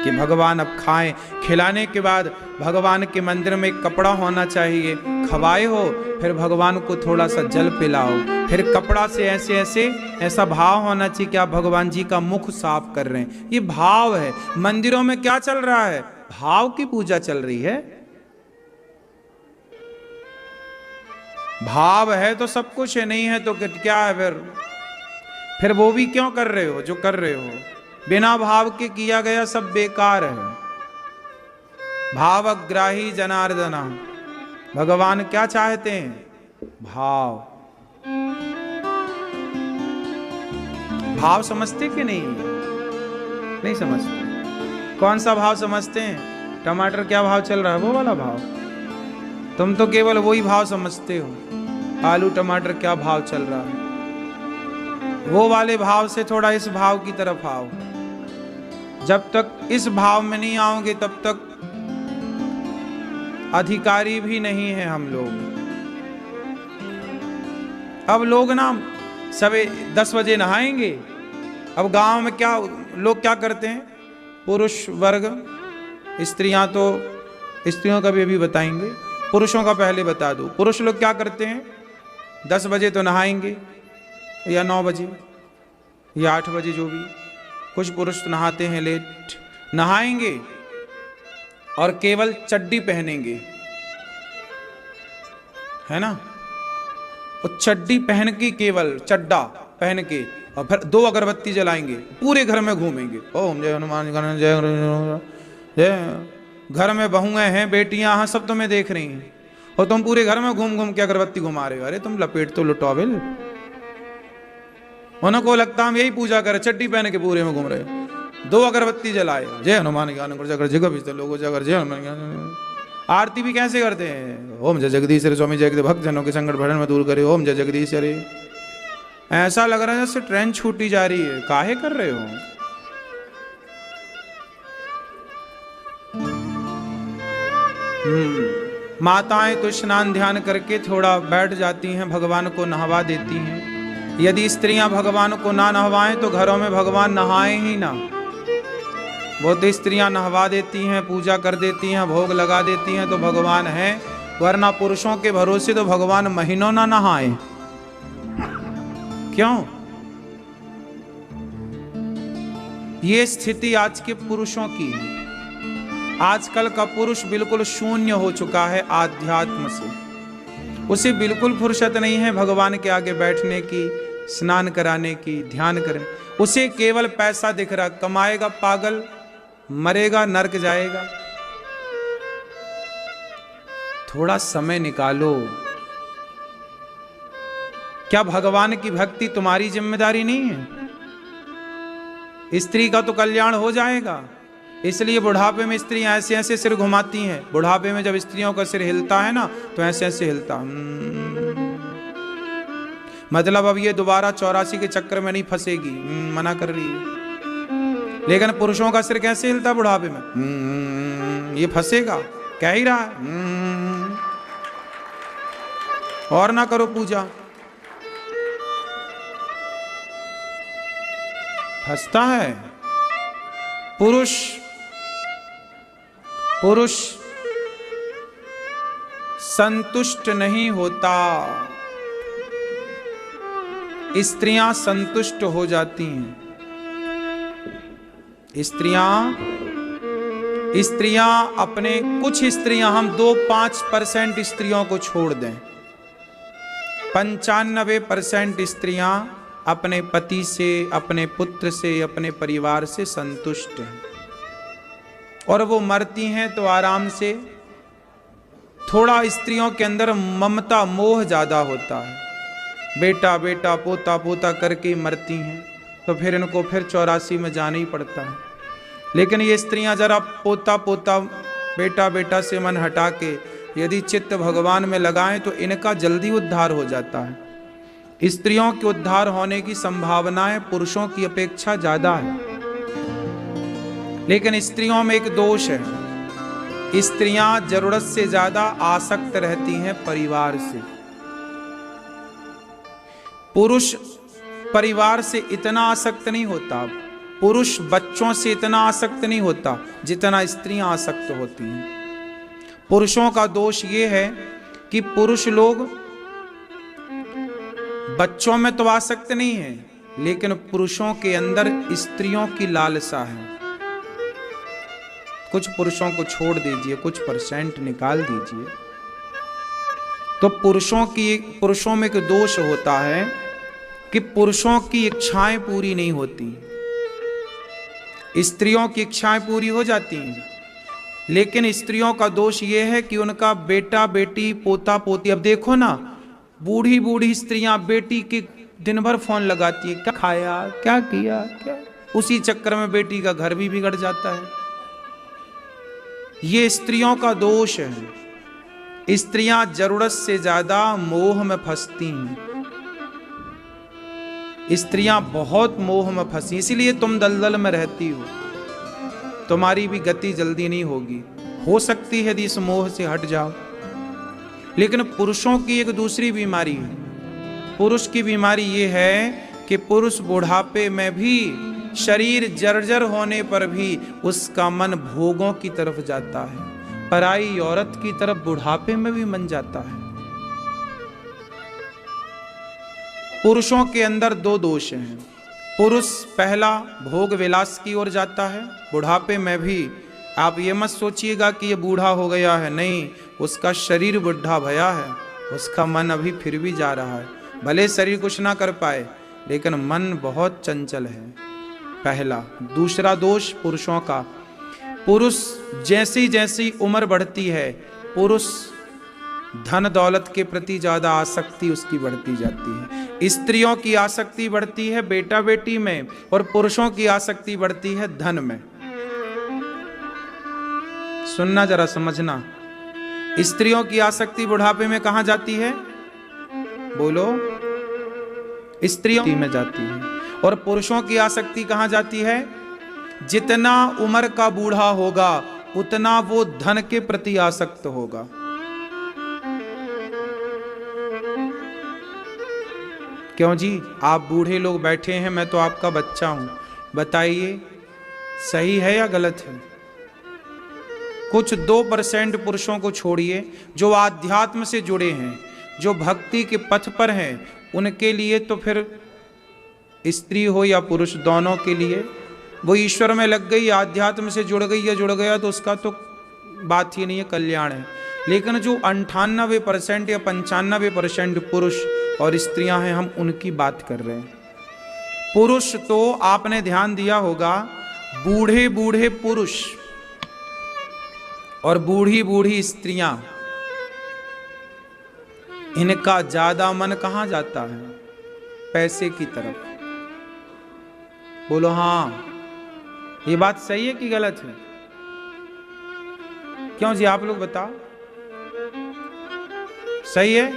कि भगवान अब खाएं। खिलाने के बाद भगवान के मंदिर में एक कपड़ा होना चाहिए, खवाए हो, फिर भगवान को थोड़ा सा जल पिलाओ, फिर कपड़ा से ऐसे ऐसे ऐसा भाव होना चाहिए कि आप भगवान जी का मुख साफ कर रहे हैं। ये भाव है। मंदिरों में क्या चल रहा है? भाव की पूजा चल रही है। भाव है तो सब कुछ है, नहीं है तो क्या है? फिर वो भी क्यों कर रहे हो जो कर रहे हो? बिना भाव के किया गया सब बेकार है। भावग्राही जनार्दना, भगवान क्या चाहते हैं? भाव। भाव समझते कि नहीं? नहीं समझते। कौन सा भाव समझते हैं? टमाटर क्या भाव चल रहा है? वो वाला भाव। तुम तो केवल वही भाव समझते हो, आलू टमाटर क्या भाव चल रहा है, वो वाले भाव से थोड़ा इस भाव की तरफ आओ। जब तक इस भाव में नहीं आओगे तब तक अधिकारी भी नहीं है हम लोग। अब लोग ना सवे 10 बजे नहाएंगे। अब गांव में क्या लोग क्या करते हैं, पुरुष वर्ग, स्त्रियां तो स्त्रियों का भी अभी बताएंगे, पुरुषों का पहले बता दो। पुरुष लोग क्या करते हैं, 10 बजे तो नहाएंगे या 9 बजे या 8 बजे, जो भी। कुछ पुरुष तो नहाते हैं लेट, नहाएंगे और केवल चड्डी पहनेंगे, है ना, वो चड्डी पहन के, केवल चड्डा पहन के, और फिर 2 अगरबत्ती जलाएंगे, पूरे घर में घूमेंगे, ओम जय हनुमान जय जय। घर में बहुएं हैं, बेटियां हैं, सब तुम्हें देख रही हैं, और तुम पूरे घर में घूम घूम के अगरबत्ती घुमा रहे हो। अरे तुम लपेट तो लुटोविल। उनको लगता हम यही पूजा करें, चड्डी पहन के पूरे में घूम रहे। 2 अगरबत्ती जलाए, जय हनुमान ज्ञान गुण जगर जगह भी लोगों जगर जय हनुमान ज्ञान। आरती भी कैसे करते हैं, ओम जय जगदीश रे स्वामी जय भक्त जनों के संकट भरण में दूर करे, ओम जय जगदीश रे। ऐसा लग रहा है जैसे ट्रेन छूटी जा रही है, काहे कर रहे हो। माताएं तो स्नान ध्यान करके थोड़ा बैठ जाती हैं, भगवान को नहवा देती हैं। यदि स्त्रियां भगवान को ना नहवाएं तो घरों में भगवान नहाए ही ना। बहुत स्त्रियां नहवा देती हैं, पूजा कर देती हैं, भोग लगा देती हैं तो भगवान है, वरना पुरुषों के भरोसे तो भगवान महीनों ना नहाए। क्यों? ये स्थिति आज के पुरुषों की है। आजकल का पुरुष बिल्कुल शून्य हो चुका है आध्यात्म से। उसे बिल्कुल फुर्सत नहीं है भगवान के आगे बैठने की, स्नान कराने की, ध्यान करने। उसे केवल पैसा दिख रहा, कमाएगा पागल, मरेगा नरक जाएगा। थोड़ा समय निकालो। क्या भगवान की भक्ति तुम्हारी जिम्मेदारी नहीं है? स्त्री का तो कल्याण हो जाएगा। इसलिए बुढ़ापे में स्त्रियां ऐसे ऐसे सिर घुमाती हैं। बुढ़ापे में जब स्त्रियों का सिर हिलता है ना तो ऐसे ऐसे हिलता, मतलब अब ये दोबारा 84 के चक्कर में नहीं फंसेगी, मना कर रही है। लेकिन पुरुषों का सिर कैसे हिलता बुढ़ापे में, ये फंसेगा, कह ही रहा है। और ना करो पूजा, फंसता है। पुरुष संतुष्ट नहीं होता, स्त्रियां संतुष्ट हो जाती हैं। स्त्रियां अपने, कुछ स्त्रियां, हम 2-5% स्त्रियों को छोड़ दें, 95% स्त्रियां अपने पति से, अपने पुत्र से, अपने परिवार से संतुष्ट हैं। और वो मरती हैं तो आराम से। थोड़ा स्त्रियों के अंदर ममता मोह ज्यादा होता है, बेटा बेटा पोता पोता करके मरती हैं, तो फिर इनको फिर 84 में जाना ही पड़ता है। लेकिन ये स्त्रियां जरा पोता पोता बेटा बेटा से मन हटा के यदि चित्त भगवान में लगाएं तो इनका जल्दी उद्धार हो जाता है। स्त्रियों के उद्धार होने की संभावनाएं पुरुषों की अपेक्षा ज्यादा है। लेकिन स्त्रियों में एक दोष है, स्त्रियां जरूरत से ज्यादा आसक्त रहती हैं परिवार से। पुरुष परिवार से इतना आसक्त नहीं होता, पुरुष बच्चों से इतना आसक्त नहीं होता जितना स्त्रियां आसक्त होती हैं। पुरुषों का दोष ये है कि पुरुष लोग बच्चों में तो आसक्त नहीं है, लेकिन पुरुषों के अंदर स्त्रियों की लालसा है। कुछ पुरुषों को छोड़ दीजिए, कुछ % निकाल दीजिए, तो पुरुषों में एक दोष होता है कि पुरुषों की इच्छाएं पूरी नहीं होती। स्त्रियों की इच्छाएं पूरी हो जाती हैं, लेकिन स्त्रियों का दोष यह है कि उनका बेटा बेटी पोता पोती, अब देखो ना, बूढ़ी बूढ़ी स्त्रियां बेटी के दिन भर फोन लगाती है, क्या खाया क्या किया क्या, उसी चक्कर में बेटी का घर भी बिगड़ जाता है। ये स्त्रियों का दोष है। स्त्रियां जरूरत से ज्यादा मोह में फंसती हैं। स्त्रियां बहुत मोह में फंसी, इसीलिए तुम दलदल में रहती हो। तुम्हारी भी गति जल्दी नहीं होगी। हो सकती है यदि इस मोह से हट जाओ। लेकिन पुरुषों की एक दूसरी बीमारी है। पुरुष की बीमारी ये है कि पुरुष बुढ़ापे में भी, शरीर जर्जर होने पर भी उसका मन भोगों की तरफ जाता है। पराई औरत की तरफ बुढ़ापे में भी मन जाता है। पुरुषों के अंदर दो दोष हैं। पुरुष पहला भोग विलास की ओर जाता है बुढ़ापे में भी। आप ये मत सोचिएगा कि ये बूढ़ा हो गया है, नहीं, उसका शरीर बुढ़ा भया है, उसका मन अभी फिर भी जा रहा है। भले शरीर कुछ ना कर पाए लेकिन मन बहुत चंचल है, पहला। दूसरा दोष पुरुषों का, पुरुष जैसी जैसी उम्र बढ़ती है, पुरुष धन दौलत के प्रति ज्यादा आसक्ति उसकी बढ़ती जाती है। स्त्रियों की आसक्ति बढ़ती है बेटा बेटी में और पुरुषों की आसक्ति बढ़ती है धन में। सुनना जरा, समझना। स्त्रियों की आसक्ति बुढ़ापे में कहां जाती है? बोलो। स्त्रियों में जाती है। और पुरुषों की आसक्ति कहां जाती है? जितना उम्र का बूढ़ा होगा उतना वो धन के प्रति आसक्त होगा। क्यों जी? आप बूढ़े लोग बैठे हैं, मैं तो आपका बच्चा हूं, बताइए सही है या गलत है? कुछ 2% पुरुषों को छोड़िए जो आध्यात्म से जुड़े हैं, जो भक्ति के पथ पर हैं, उनके लिए तो फिर स्त्री हो या पुरुष, दोनों के लिए वो ईश्वर में लग गई, आध्यात्म से जुड़ गई या जुड़ गया तो उसका तो बात ही नहीं है, कल्याण है। लेकिन जो 98% या 95% पुरुष और स्त्रियां हैं, हम उनकी बात कर रहे हैं। पुरुष तो आपने ध्यान दिया होगा, बूढ़े बूढ़े पुरुष और बूढ़ी बूढ़ी स्त्रियां, इनका ज्यादा मन कहां जाता है? पैसे की तरफ। बोलो हाँ, ये बात सही है कि गलत है? क्यों जी, आप लोग बताओ। सही है।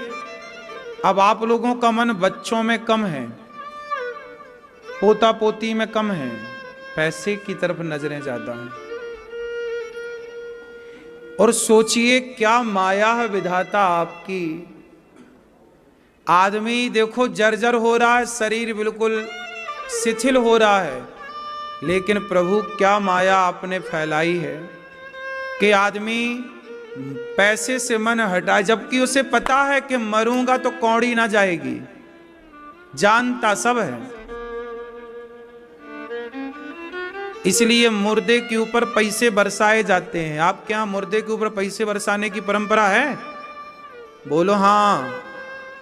अब आप लोगों का मन बच्चों में कम है, पोता पोती में कम है, पैसे की तरफ नजरें ज्यादा हैं। और सोचिए क्या माया है विधाता आपकी। आदमी देखो जर्जर हो रहा है, शरीर बिल्कुल शिथिल हो रहा है, लेकिन प्रभु क्या माया आपने फैलाई है कि आदमी पैसे से मन हटाए, जबकि उसे पता है कि मरूंगा तो कौड़ी ना जाएगी, जानता सब है। इसलिए मुर्दे के ऊपर पैसे बरसाए जाते हैं। आपके यहां मुर्दे के ऊपर पैसे बरसाने की परंपरा है? बोलो हाँ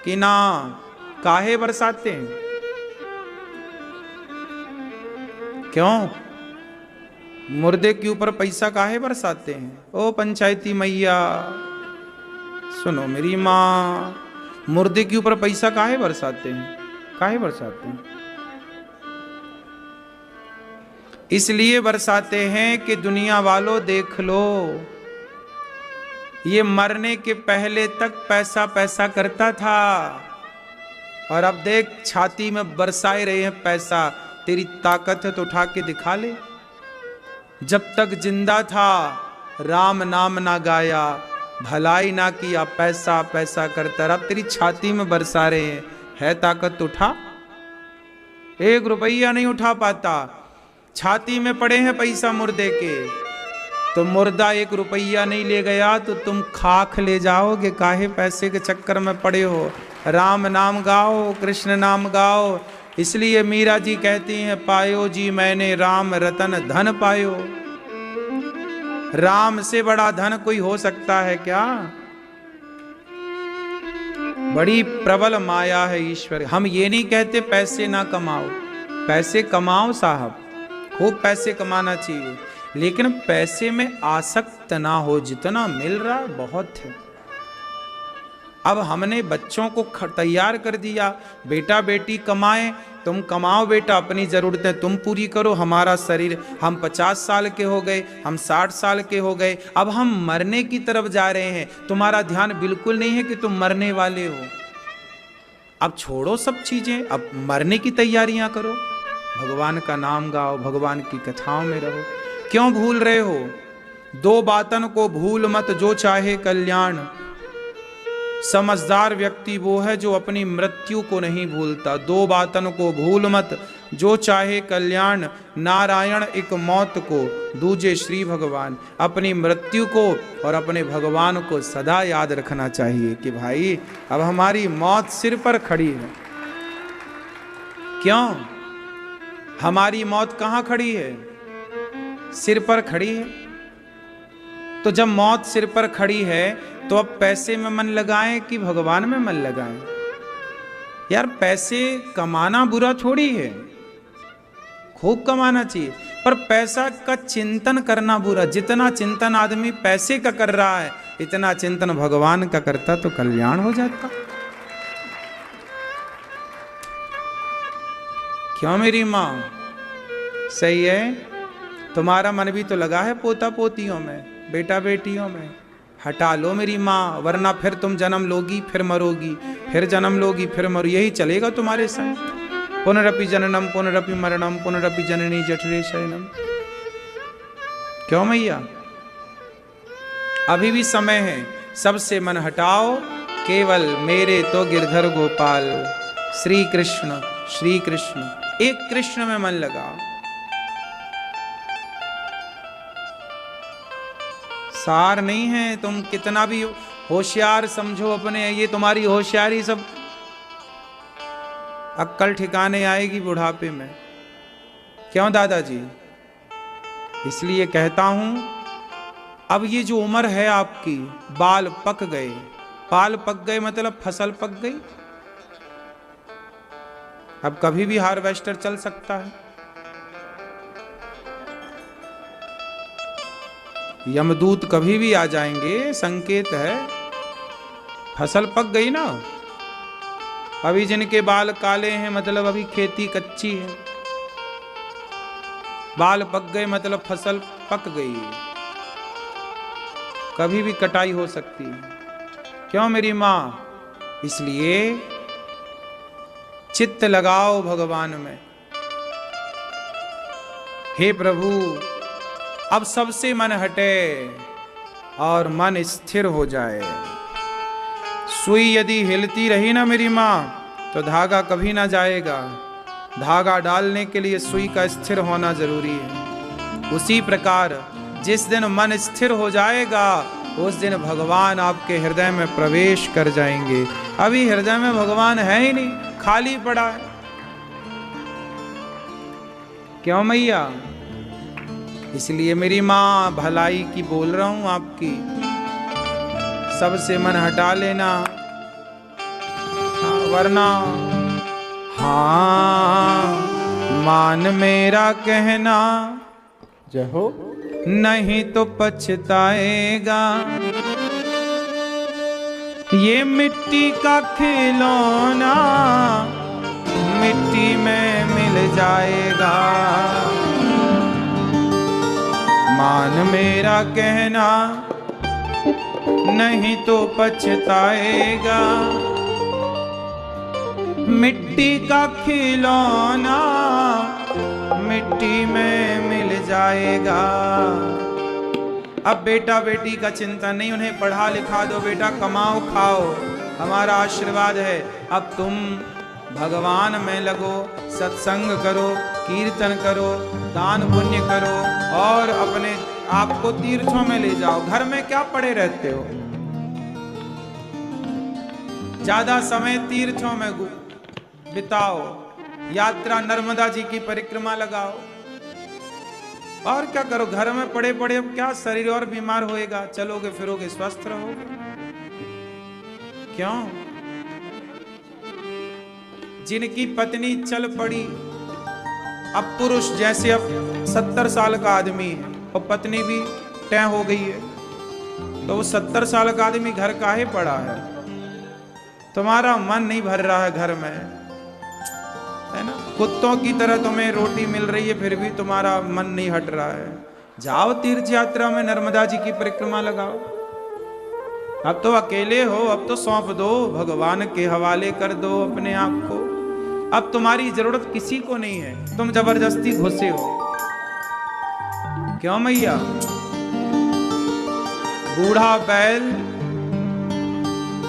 कि ना। काहे बरसाते हैं? क्यों? मुर्दे के ऊपर पैसा काहे बरसाते हैं? ओ पंचायती मैया सुनो मेरी माँ, मुर्दे के ऊपर पैसा काहे बरसाते हैं? काहे बरसाते हैं? इसलिए बरसाते हैं कि दुनिया वालों देख लो, ये मरने के पहले तक पैसा पैसा करता था और अब देख छाती में बरसाए रहे हैं पैसा। तेरी ताकत है तो उठा के दिखा ले। जब तक जिंदा था राम नाम ना गाया, भलाई ना किया, पैसा पैसा करता रहा। अब तेरी छाती में बरसा रहे हैं, है ताकत तो उठा। 1 रुपया नहीं उठा पाता, छाती में पड़े हैं पैसा मुर्दे के। तो मुर्दा 1 रुपया नहीं ले गया तो तुम खाक ले जाओगे। काहे पैसे के चक्कर में पड़े हो? राम नाम गाओ, कृष्ण नाम गाओ। इसलिए मीरा जी कहती हैं, पायो जी मैंने राम रतन धन पायो। राम से बड़ा धन कोई हो सकता है क्या? बड़ी प्रबल माया है ईश्वर। हम ये नहीं कहते पैसे ना कमाओ, पैसे कमाओ साहब, खूब पैसे कमाना चाहिए, लेकिन पैसे में आसक्त ना हो। जितना मिल रहा है बहुत है। अब हमने बच्चों को तैयार कर दिया, बेटा बेटी कमाएं तो तुम कमाओ बेटा, अपनी जरूरतें तुम पूरी करो, हमारा शरीर, हम 50 साल के हो गए, हम 60 साल के हो गए, अब हम मरने की तरफ जा रहे हैं, तुम्हारा ध्यान बिल्कुल नहीं है कि तुम मरने वाले हो। अब छोड़ो सब चीजें, अब मरने की तैयारियां करो, भगवान का नाम गाओ, भगवान की कथाओं में रहो। क्यों भूल रहे हो? दो बातन को भूल मत जो चाहे कल्याण। समझदार व्यक्ति वो है जो अपनी मृत्यु को नहीं भूलता। दो बातन को भूल मत जो चाहे कल्याण, नारायण एक मौत को, दूजे श्री भगवान। अपनी मृत्यु को और अपने भगवान को सदा याद रखना चाहिए कि भाई अब हमारी मौत सिर पर खड़ी है। क्यों? हमारी मौत कहाँ खड़ी है? सिर पर खड़ी है। तो जब मौत सिर पर खड़ी है तो अब पैसे में मन लगाएं कि भगवान में मन लगाएं? यार पैसे कमाना बुरा थोड़ी है, खूब कमाना चाहिए, पर पैसा का चिंतन करना बुरा। जितना चिंतन आदमी पैसे का कर रहा है, इतना चिंतन भगवान का करता तो कल्याण हो जाता। क्यों मेरी माँ? सही है, तुम्हारा मन भी तो लगा है पोता पोतियों में, बेटा बेटियों में। हटा लो मेरी माँ, वरना फिर तुम जन्म लोगी फिर मरोगी, फिर जन्म लोगी फिर मरो, यही चलेगा तुम्हारे संग। पुनरपि जननम पुनरपि मरणम पुनरपि जननी जठरे शयनम। क्यों मैया? अभी भी समय है, सबसे मन हटाओ, केवल मेरे तो गिरधर गोपाल श्री कृष्ण, श्री कृष्ण, एक कृष्ण में मन लगाओ। सार नहीं है, तुम कितना भी होशियार समझो अपने, ये तुम्हारी होशियारी सब अक्कल ठिकाने आएगी बुढ़ापे में। क्यों दादाजी? इसलिए कहता हूं, अब ये जो उम्र है आपकी, बाल पक गए। बाल पक गए मतलब फसल पक गई। अब कभी भी हार्वेस्टर चल सकता है। यमदूत कभी भी आ जाएंगे, संकेत है। फसल पक गई ना। अभी जिनके बाल काले हैं मतलब अभी खेती कच्ची है। बाल पक गए मतलब फसल पक गई, कभी भी कटाई हो सकती है। क्यों मेरी माँ? इसलिए चित्त लगाओ भगवान में। हे प्रभु, अब सबसे मन हटे और मन स्थिर हो जाए। सुई यदि हिलती रही ना मेरी माँ, तो धागा कभी ना जाएगा। धागा डालने के लिए सुई का स्थिर होना जरूरी है। उसी प्रकार जिस दिन मन स्थिर हो जाएगा, उस दिन भगवान आपके हृदय में प्रवेश कर जाएंगे। अभी हृदय में भगवान है ही नहीं, खाली पड़ा है। क्यों मैया? इसलिए मेरी माँ भलाई की बोल रहा हूं आपकी, सबसे मन हटा लेना, वरना हाँ मान मेरा कहना, जय हो, नहीं तो पछताएगा। ये मिट्टी का खिलौना मिट्टी में मिल जाएगा। मान मेरा कहना, नहीं तो पछताएगा। मिट्टी का खिलौना मिट्टी में मिल जाएगा। अब बेटा बेटी का चिंता नहीं, उन्हें पढ़ा लिखा दो, बेटा कमाओ खाओ, हमारा आशीर्वाद है। अब तुम भगवान में लगो, सत्संग करो, कीर्तन करो, दान पुण्य करो और अपने आप को तीर्थों में ले जाओ। घर में क्या पड़े रहते हो? ज्यादा समय तीर्थों में बिताओ, यात्रा नर्मदा जी की परिक्रमा लगाओ, और क्या करो? घर में पड़े पड़े अब क्या, शरीर और बीमार होएगा। चलोगे फिरोगे स्वस्थ रहोगे। क्यों? जिनकी पत्नी चल पड़ी, अब पुरुष जैसे अब 70 साल का आदमी है और पत्नी भी तय हो गई है, तो वो 70 साल का आदमी घर काहे पड़ा है? तुम्हारा मन नहीं भर रहा है घर में, है ना। कुत्तों की तरह तुम्हें रोटी मिल रही है, फिर भी तुम्हारा मन नहीं हट रहा है। जाओ तीर्थ यात्रा में, नर्मदा जी की परिक्रमा लगाओ। अब तो अकेले हो, अब तो सौंप दो, भगवान के हवाले कर दो अपने आप को। अब तुम्हारी जरूरत किसी को नहीं है, तुम जबरदस्ती घुसे हो। क्यों मैया? बूढ़ा बैल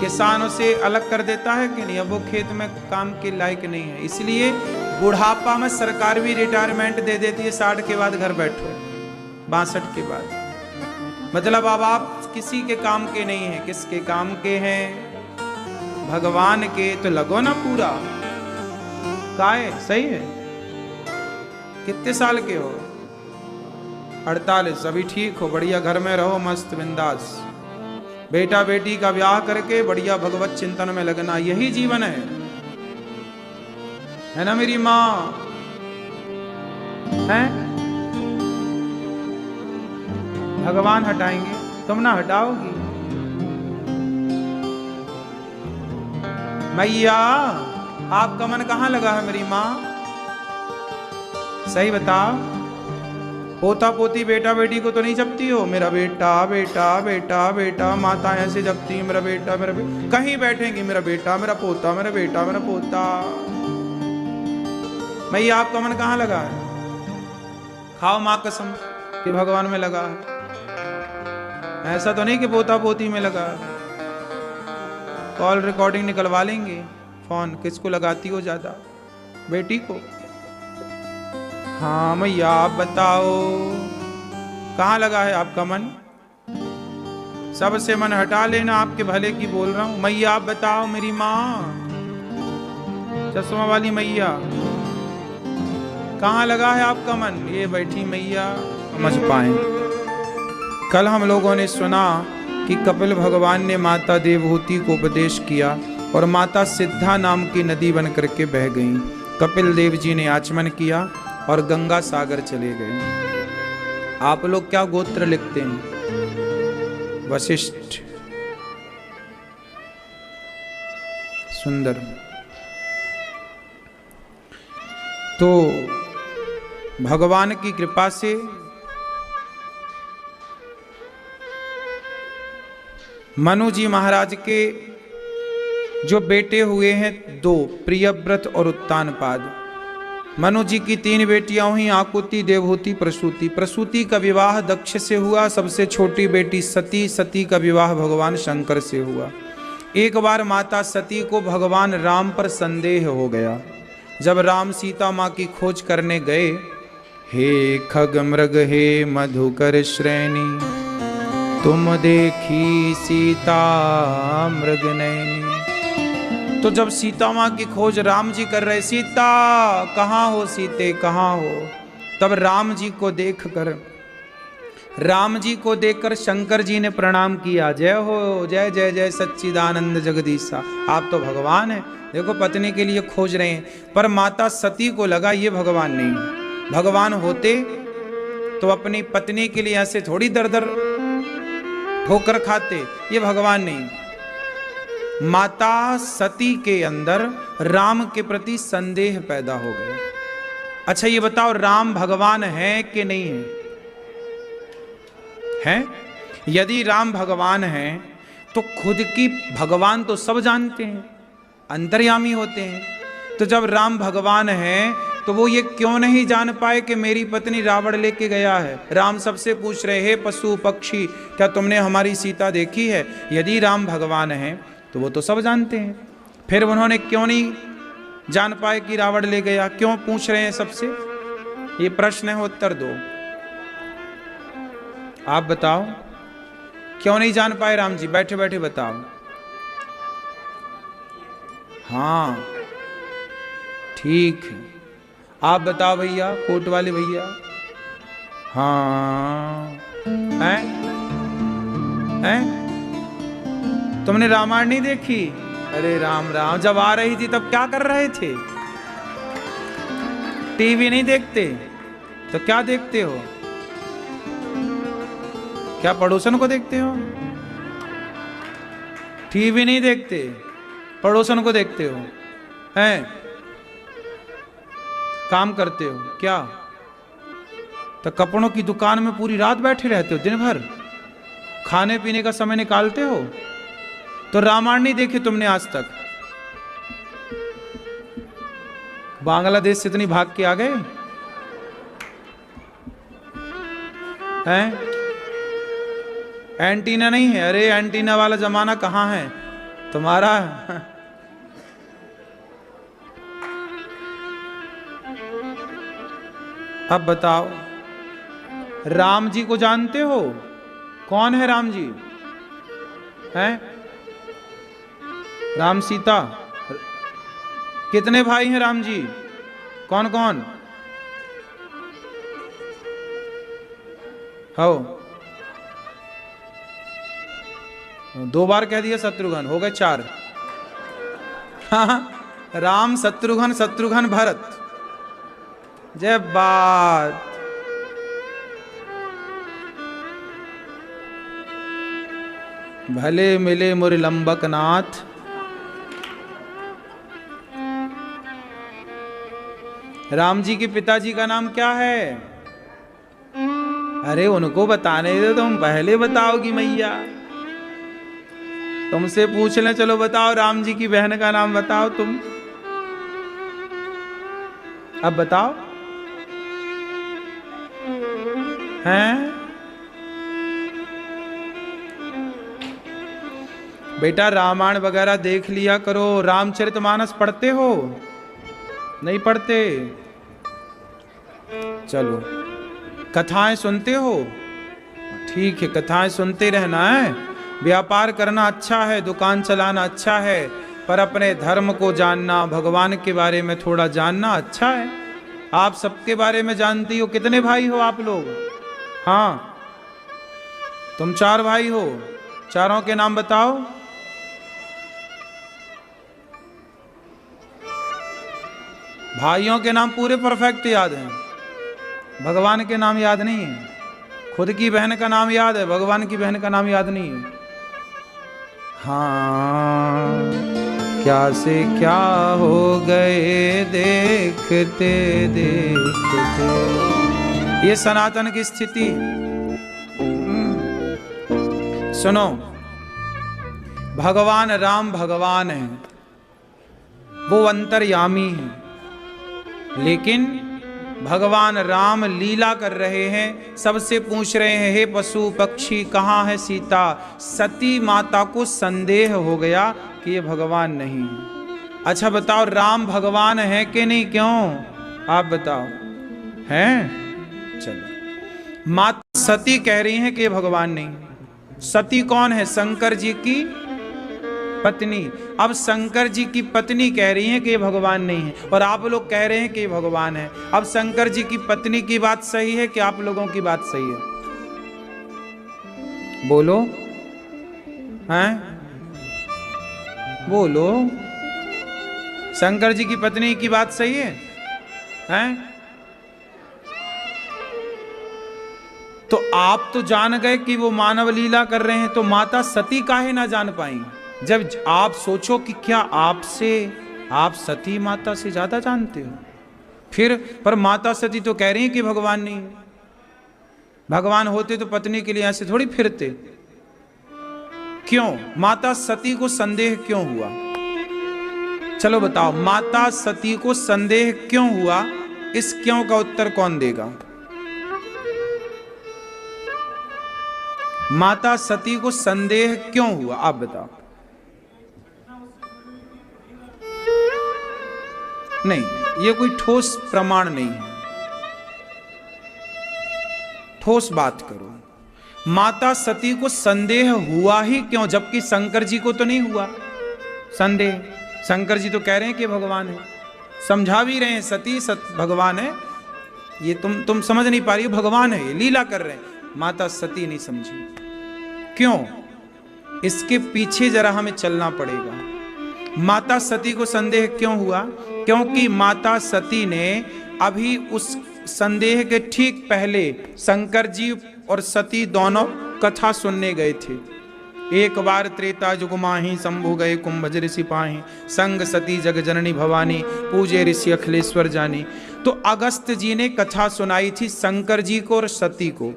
किसानों से अलग कर देता है कि नहीं? अब वो खेत में काम के लायक नहीं है, इसलिए बुढ़ापा में सरकार भी रिटायरमेंट दे देती है। 60 के बाद घर बैठो, 62 के बाद। मतलब अब आप किसी के काम के नहीं हैं। किसके काम के हैं? भगवान के। तो लगो ना पूरा। काहे? सही है। कितने साल के हो? 48। अभी ठीक हो, बढ़िया घर में रहो, मस्त बिंदास। बेटा बेटी का ब्याह करके बढ़िया भगवत चिंतन में लगना, यही जीवन है ना मेरी माँ? है? भगवान हटाएंगे, तुम ना हटाओगी। मैया आपका मन कहां लगा है मेरी माँ? सही बताओ। पोता पोती बेटा बेटी को तो नहीं जपती हो? मेरा बेटा बेटा बेटा बेटा, माता ऐसे जपती है, मेरा बेटा मेरा बेटा। कहीं बैठेंगी मेरा बेटा मेरा पोता, मेरा बेटा मेरा पोता। मैया आपका मन कहां लगा है? खाओ माँ कसम कि भगवान में लगा है। ऐसा तो नहीं कि पोता पोती में लगा है। कॉल रिकॉर्डिंग निकलवा लेंगे। फोन किसको लगाती हो ज्यादा? बेटी को। हाँ मैया आप बताओ, कहाँ लगा है आपका मन? सबसे मन हटा लेना, आपके भले की बोल रहा हूं। मैया आप बताओ मेरी माँ, चश्मा वाली मैया, कहाँ लगा है आपका मन? ये बैठी मैया समझ पाए। कल हम लोगों ने सुना कि कपिल भगवान ने माता देवहूति को उपदेश किया और माता सिद्धा नाम की नदी बन करके बह गई। कपिल देव जी ने आचमन किया और गंगा सागर चले गए। आप लोग क्या गोत्र लिखते हैं? वशिष्ठ। सुंदर। तो भगवान की कृपा से मनु जी महाराज के जो बेटे हुए हैं 2, प्रियव्रत और उत्तानपाद। मनु जी की 3 बेटियां हुई, आकुति, देवहूति, प्रसूति। प्रसूति का विवाह दक्ष से हुआ। सबसे छोटी बेटी सती, सती का विवाह भगवान शंकर से हुआ। एक बार माता सती को भगवान राम पर संदेह हो गया। जब राम सीता माँ की खोज करने गए, हे खग मृग हे मधुकर श्रेणी, तुम देखी सीता मृग नैनी। तो जब सीता माँ की खोज राम जी कर रहे, सीता कहाँ हो, सीते कहाँ हो, तब राम जी को देखकर शंकर जी ने प्रणाम किया। जय हो, जय जय जय सच्चिदानंद जगदीशा। आप तो भगवान हैं। देखो पत्नी के लिए खोज रहे हैं, पर माता सती को लगा ये भगवान नहीं। भगवान होते तो अपनी पत्नी के लिए ऐसे थोड़ी दर दर ठोकर खाते, ये भगवान नहीं। माता सती के अंदर राम के प्रति संदेह पैदा हो गया। अच्छा ये बताओ, राम भगवान है कि नहीं है? हैं? यदि राम भगवान हैं तो खुद की भगवान तो सब जानते हैं, अंतर्यामी होते हैं। तो जब राम भगवान हैं तो वो ये क्यों नहीं जान पाए कि मेरी पत्नी रावण लेके गया है? राम सबसे पूछ रहे हैं, पशु पक्षी क्या तुमने हमारी सीता देखी है? यदि राम भगवान हैं तो वो तो सब जानते हैं, फिर उन्होंने क्यों नहीं जान पाए कि रावण ले गया? क्यों पूछ रहे हैं सबसे? ये प्रश्न है, उत्तर दो। आप बताओ क्यों नहीं जान पाए राम जी? बैठे बैठे बताओ। हाँ ठीक है, आप बताओ भैया, कोट वाले भैया। हाँ हैं? तुमने रामायण नहीं देखी? अरे राम राम, जब आ रही थी तब क्या कर रहे थे? टीवी नहीं देखते तो क्या देखते हो? क्या पड़ोसन को देखते हो? टीवी नहीं देखते, पड़ोसन को देखते हो। हैं? काम करते हो क्या? तो कपड़ों की दुकान में पूरी रात बैठे रहते हो, दिन भर खाने पीने का समय निकालते हो? तो रामायण नहीं देखी तुमने आज तक? बांग्लादेश से इतनी भाग के आ गए हैं? एंटीना नहीं है? अरे एंटीना वाला जमाना कहां है तुम्हारा? अब बताओ, राम जी को जानते हो? कौन है राम जी? हैं? राम सीता। कितने भाई हैं राम जी? कौन कौन? हो 2 बार कह दिया शत्रुघ्न, हो गए 4। हाँ, राम शत्रुघ्न, शत्रुघ्न भरत। जय बात। भले मिले मुर लंबक नाथ, राम जी के पिताजी का नाम क्या है? अरे उनको बताने दो, तुम पहले बताओगी मैया। तुमसे पूछ लें, चलो बताओ, राम जी की बहन का नाम बताओ तुम। अब बताओ। हैं? बेटा रामायण वगैरह देख लिया करो। रामचरितमानस पढ़ते हो? नहीं पढ़ते? चलो कथाएं सुनते हो? ठीक है, कथाएं सुनते रहना है। व्यापार करना अच्छा है, दुकान चलाना अच्छा है, पर अपने धर्म को जानना, भगवान के बारे में थोड़ा जानना अच्छा है। आप सबके बारे में जानती हो। कितने भाई हो आप लोग? हाँ, तुम 4 भाई हो। चारों के नाम बताओ। भाइयों के नाम पूरे परफेक्ट याद हैं, भगवान के नाम याद नहीं है। खुद की बहन का नाम याद है, भगवान की बहन का नाम याद नहीं है। हाँ, क्या से क्या हो गए देखते देखते। ये सनातन की स्थिति। सुनो, भगवान राम भगवान है, वो अंतर्यामी है, लेकिन भगवान राम लीला कर रहे हैं। सबसे पूछ रहे हैं, हे पशु पक्षी कहाँ है सीता? सती माता को संदेह हो गया कि ये भगवान नहीं है। अच्छा बताओ, राम भगवान है कि नहीं? क्यों? आप बताओ। हैं? चलो, माता सती कह रही हैं कि ये भगवान नहीं। सती कौन है? शंकर जी की पत्नी। अब शंकर जी की पत्नी कह रही है कि ये भगवान नहीं है, और आप लोग कह रहे हैं कि ये भगवान है। अब शंकर जी की पत्नी की बात सही है कि आप लोगों की बात सही है? बोलो। हैं? बोलो। शंकर जी की पत्नी की बात सही है? हैं? तो आप तो जान गए कि वो मानव लीला कर रहे हैं, तो माता सती काहे ना जान पाई? जब आप सोचो कि क्या आप सती माता से ज्यादा जानते हो? फिर पर माता सती तो कह रही है कि भगवान नहीं। भगवान होते तो पत्नी के लिए ऐसे थोड़ी फिरते। क्यों माता सती को संदेह क्यों हुआ? चलो बताओ, माता सती को संदेह क्यों हुआ? इस क्यों का उत्तर कौन देगा? माता सती को संदेह क्यों हुआ, आप बताओ। नहीं, ये कोई ठोस प्रमाण नहीं है। ठोस बात करो। माता सती को संदेह हुआ ही क्यों, जबकि शंकर जी को तो नहीं हुआ संदेह? शंकर जी तो कह रहे हैं कि भगवान है, समझा भी रहे हैं सती भगवान है। ये तुम समझ नहीं पा रही हो, भगवान है, ये लीला कर रहे हैं। माता सती नहीं समझी। क्यों? इसके पीछे जरा हमें चलना पड़ेगा। माता सती को संदेह क्यों हुआ? क्योंकि माता सती ने अभी उस संदेह के ठीक पहले शंकर जी और सती दोनों कथा सुनने गए थे। एक बार त्रेता जुग माही, शंभु गए कुंभज ऋषि पाही, संग सती जग जननी भवानी, पूजे ऋषि अखिलेश्वर जानी। तो अगस्त जी ने कथा सुनाई थी शंकर जी को और सती को।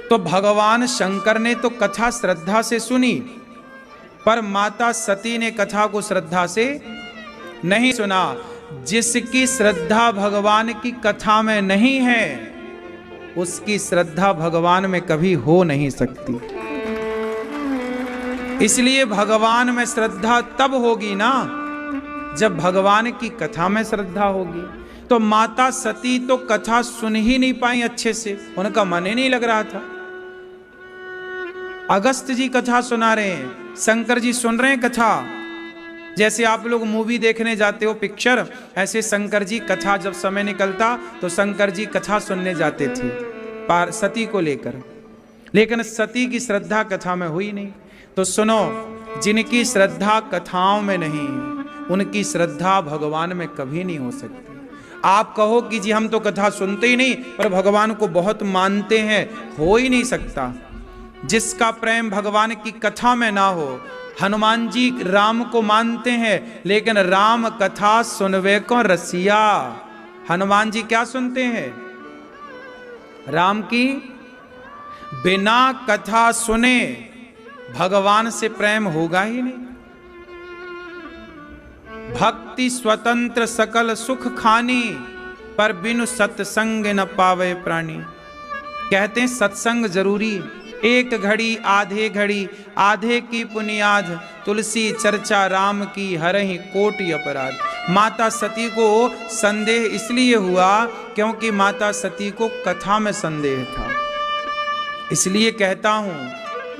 तो भगवान शंकर ने तो कथा श्रद्धा से सुनी, पर माता सती ने कथा को श्रद्धा से नहीं सुना। जिसकी श्रद्धा भगवान की कथा में नहीं है, उसकी श्रद्धा भगवान में कभी हो नहीं सकती। इसलिए भगवान में श्रद्धा तब होगी ना जब भगवान की कथा में श्रद्धा होगी। तो माता सती तो कथा सुन ही नहीं पाई अच्छे से, उनका मन ही नहीं लग रहा था। अगस्त जी कथा सुना रहे हैं, शंकर जी सुन रहे हैं कथा। जैसे आप लोग मूवी देखने जाते हो पिक्चर, ऐसे शंकर जी कथा जब समय निकलता तो शंकर जी कथा सुनने जाते थे सती को लेकर। लेकिन सती की श्रद्धा कथा में हुई नहीं। तो सुनो, जिनकी श्रद्धा कथाओं में नहीं, उनकी श्रद्धा भगवान में कभी नहीं हो सकती। आप कहो कि जी हम तो कथा सुनते ही नहीं पर भगवान को बहुत मानते हैं, हो ही नहीं सकता। जिसका प्रेम भगवान की कथा में ना हो, हनुमान जी राम को मानते हैं लेकिन राम कथा सुनवे को रसिया। हनुमान जी क्या सुनते हैं? राम की। बिना कथा सुने भगवान से प्रेम होगा ही नहीं। भक्ति स्वतंत्र सकल सुख खानी, पर बिनु सत्संग न पावे प्राणी। कहते हैं सत्संग जरूरी, एक घड़ी आधे घड़ी आधे की पुनियाद, तुलसी चर्चा राम की हरहि कोटि अपराध। माता सती को संदेह इसलिए हुआ क्योंकि माता सती को कथा में संदेह था। इसलिए कहता हूं,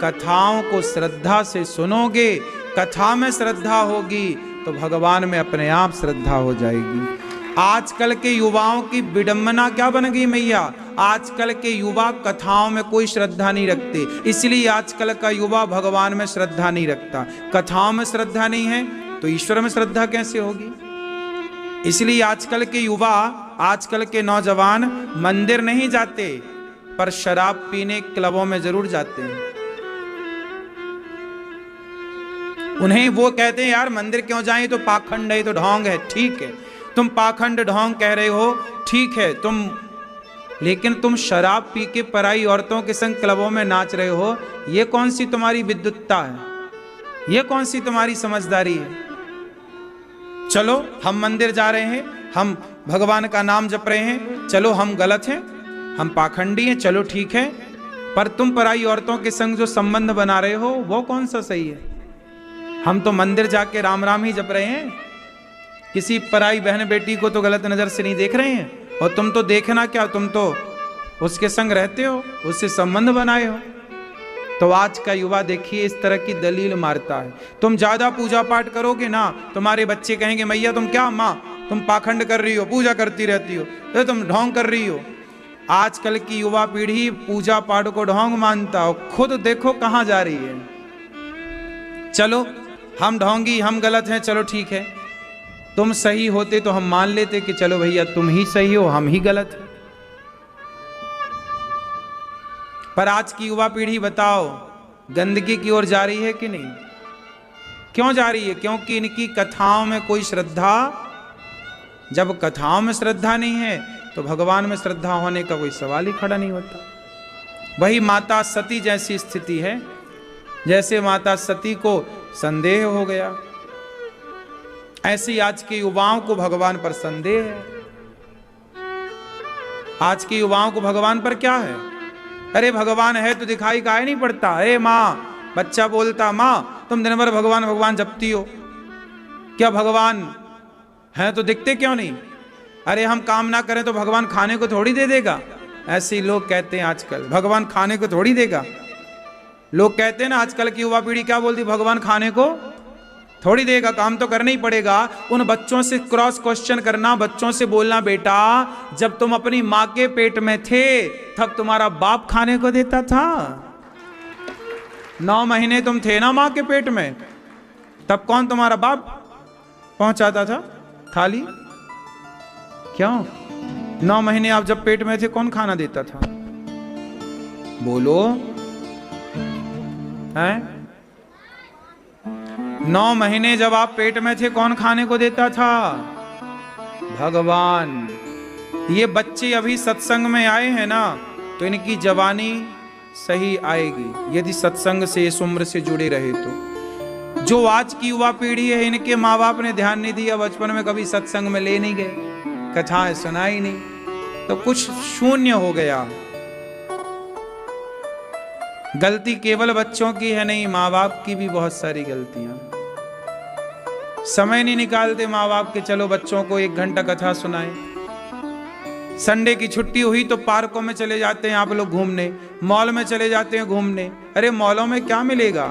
कथाओं को श्रद्धा से सुनोगे, कथा में श्रद्धा होगी तो भगवान में अपने आप श्रद्धा हो जाएगी। आजकल के युवाओं की विडंबना क्या बन गई मैया? आजकल के युवा कथाओं में कोई श्रद्धा नहीं रखते, इसलिए आजकल का युवा भगवान में श्रद्धा नहीं रखता। कथाओं में श्रद्धा नहीं है तो ईश्वर में श्रद्धा कैसे होगी? इसलिए आजकल के युवा, आजकल के नौजवान मंदिर नहीं जाते, पर शराब पीने क्लबों में जरूर जाते हैं। उन्हें वो कहते हैं यार मंदिर क्यों जाएं, तो पाखंड है, तो ढोंग है। ठीक है, तुम पाखंड ढोंग कह रहे हो, ठीक है तुम, लेकिन तुम शराब पी के पराई औरतों के संग क्लबों में नाच रहे हो, ये कौन सी तुम्हारी विद्युतता है? ये कौन सी तुम्हारी समझदारी है? चलो हम मंदिर जा रहे हैं, हम भगवान का नाम जप रहे हैं, चलो हम गलत हैं, हम पाखंडी हैं, चलो ठीक है, पर तुम पराई औरतों के संग जो संबंध बना रहे हो वो कौन सा सही है? हम तो मंदिर जाके राम राम ही जप रहे हैं, किसी पराई बहन बेटी को तो गलत नजर से नहीं देख रहे हैं। और तुम तो देखना क्या, तुम तो उसके संग रहते हो, उससे संबंध बनाए हो। तो आज का युवा देखिए इस तरह की दलील मारता है। तुम ज्यादा पूजा पाठ करोगे ना, तुम्हारे बच्चे कहेंगे मैया तुम क्या माँ, तुम पाखंड कर रही हो, पूजा करती रहती हो, तो तुम ढोंग कर रही हो। आजकल की युवा पीढ़ी पूजा पाठ को ढोंग मानता हो, खुद देखो कहां जा रही है। चलो हम ढोंगी, हम गलत हैं, चलो ठीक है, तुम सही होते तो हम मान लेते कि चलो भैया तुम ही सही हो, हम ही गलत हैं। पर आज की युवा पीढ़ी बताओ गंदगी की ओर जा रही है कि नहीं? क्यों जा रही है? क्योंकि इनकी कथाओं में कोई श्रद्धा, जब कथाओं में श्रद्धा नहीं है तो भगवान में श्रद्धा होने का कोई सवाल ही खड़ा नहीं होता। वही माता सती जैसी स्थिति है, जैसे माता सती को संदेह हो गया, ऐसे आज के युवाओं को भगवान पर संदेह है। आज के युवाओं को भगवान पर क्या है? अरे भगवान है तो दिखाई काहे नहीं पड़ता? अरे माँ, बच्चा बोलता माँ तुम दिन भर भगवान भगवान जपती हो, क्या भगवान है तो दिखते क्यों नहीं? अरे हम काम ना करें तो भगवान खाने को थोड़ी दे देगा। ऐसे ही लोग कहते हैं आजकल, भगवान खाने को थोड़ी देगा। लोग कहते हैं ना, आजकल की युवा पीढ़ी क्या बोलती, भगवान खाने को थोड़ी देगा, काम तो करना ही पड़ेगा। उन बच्चों से क्रॉस क्वेश्चन करना, बच्चों से बोलना, बेटा जब तुम अपनी माँ के पेट में थे तब तुम्हारा बाप खाने को देता था। 9 महीने तुम थे ना माँ के पेट में, तब कौन तुम्हारा बाप पहुंचाता था थाली? क्यों? 9 महीने आप जब पेट में थे कौन खाना देता था? बोलो। हैं? 9 महीने जब आप पेट में थे कौन खाने को देता था? भगवान। ये बच्चे अभी सत्संग में आए हैं ना, तो इनकी जवानी सही आएगी यदि सत्संग से इस उम्र से जुड़े रहे तो। जो आज की युवा पीढ़ी है, इनके माँ बाप ने ध्यान नहीं दिया, बचपन में कभी सत्संग में ले नहीं गए, कथाएं सुनाई नहीं, तो कुछ शून्य हो गया। गलती केवल बच्चों की है नहीं, माँ बाप की भी बहुत सारी गलतियां। समय नहीं निकालते माँ बाप के, चलो बच्चों को 1 घंटा कथा सुनाएं। संडे की छुट्टी हुई तो पार्कों में चले जाते हैं आप लोग घूमने, मॉल में चले जाते हैं घूमने। अरे मॉलों में क्या मिलेगा?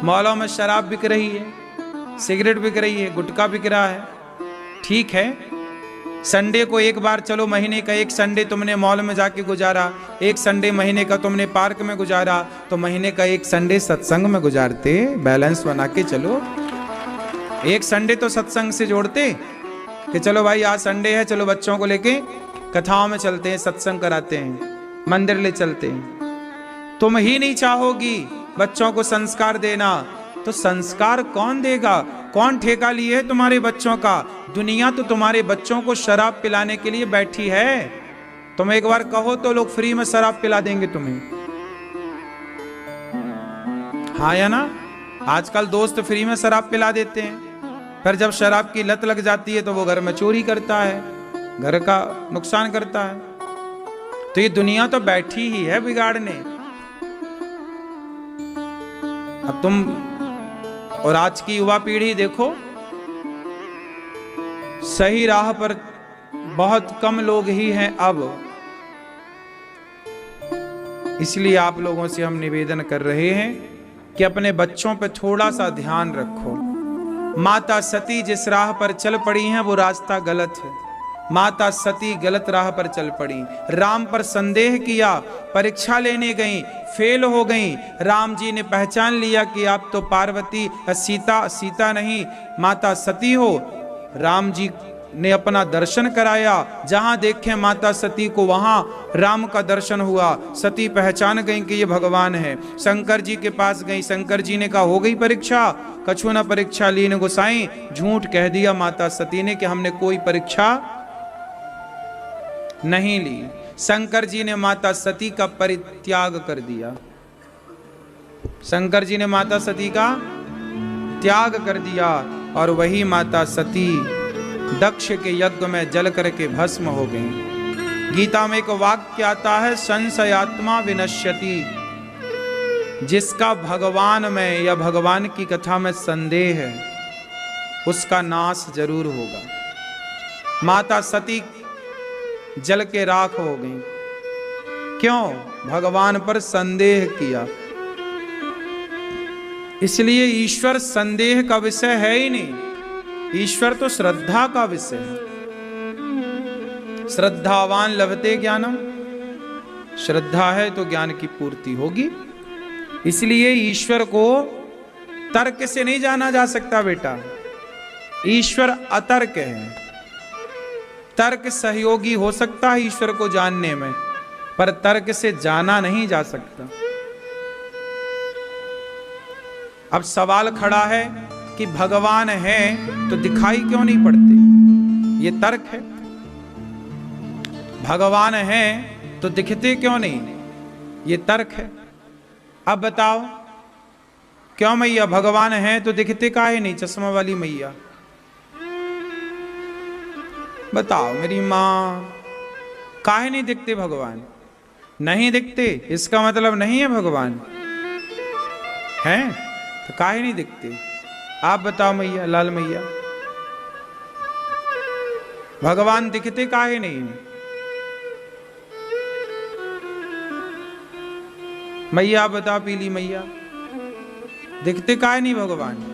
मॉलों में शराब बिक रही है, सिगरेट बिक रही है, गुटखा बिक रहा है। ठीक है, संडे को एक बार चलो, महीने का एक संडे तुमने मॉल में जाके गुजारा, एक संडे महीने का तुमने पार्क में गुजारा, तो महीने का एक संडे सत्संग में गुजारते, बैलेंस बना के चलो। एक संडे तो सत्संग से जोड़ते कि चलो भाई आज संडे है, चलो बच्चों को लेके कथाओं में चलते हैं, सत्संग कराते हैं, मंदिर ले चलते हैं। तुम ही नहीं चाहोगी बच्चों को संस्कार देना, तो संस्कार कौन देगा? कौन ठेका लिए है तुम्हारे बच्चों का? दुनिया तो तुम्हारे बच्चों को शराब पिलाने के लिए बैठी है। तुम एक बार कहो तो लोग फ्री में शराब पिला देंगे तुम्हें, हाँ या ना? आजकल दोस्त फ्री में शराब पिला देते हैं, पर जब शराब की लत लग जाती है तो वो घर में चोरी करता है, घर का नुकसान करता है। तो ये दुनिया तो बैठी ही है बिगाड़ने। अब तुम और आज की युवा पीढ़ी देखो, सही राह पर बहुत कम लोग ही हैं अब। इसलिए आप लोगों से हम निवेदन कर रहे हैं कि अपने बच्चों पर थोड़ा सा ध्यान रखो। माता सती जिस राह पर चल पड़ी हैं वो रास्ता गलत है। माता सती गलत राह पर चल पड़ी, राम पर संदेह किया, परीक्षा लेने गई, फेल हो गई। राम जी ने पहचान लिया कि आप तो पार्वती सीता नहीं माता सती हो। राम जी ने अपना दर्शन कराया, जहां देखे माता सती को वहां राम का दर्शन हुआ। सती पहचान गई कि ये भगवान है। शंकर जी के पास गई, शंकर जी ने कहा हो गई परीक्षा? कछु न परीक्षा लीन गोसाई। झूठ कह दिया माता सती ने कि हमने कोई परीक्षा नहीं ली। शंकर जी ने माता सती का परित्याग कर दिया। शंकर जी ने माता सती का त्याग कर दिया, और वही माता सती दक्ष के यज्ञ में जल करके भस्म हो गई। गीता में एक वाक्य आता है, संशयात्मा विनश्यति। जिसका भगवान में या भगवान की कथा में संदेह है, उसका नाश जरूर होगा। माता सती जल के राख हो गई। क्यों? भगवान पर संदेह किया। इसलिए ईश्वर संदेह का विषय है ही नहीं, ईश्वर तो श्रद्धा का विषय है। श्रद्धावान लभते ज्ञानम, श्रद्धा है तो ज्ञान की पूर्ति होगी। इसलिए ईश्वर को तर्क से नहीं जाना जा सकता बेटा, ईश्वर अतर्क है। तर्क सहयोगी हो सकता है ईश्वर को जानने में, पर तर्क से जाना नहीं जा सकता। अब सवाल खड़ा है कि भगवान है तो दिखाई क्यों नहीं पड़ते? ये तर्क है। भगवान है तो दिखते क्यों नहीं? ये तर्क है। अब बताओ क्यों मैया भगवान है तो दिखते काहे नहीं? चश्मा वाली मैया बताओ मेरी मां, काहे नहीं दिखते भगवान? नहीं दिखते इसका मतलब नहीं है भगवान हैं, तो काहे नहीं दिखते? आप बताओ मैया, लाल मैया, भगवान दिखते काहे नहीं? मैया आप बताओ, पीली मैया, दिखते काहे नहीं भगवान?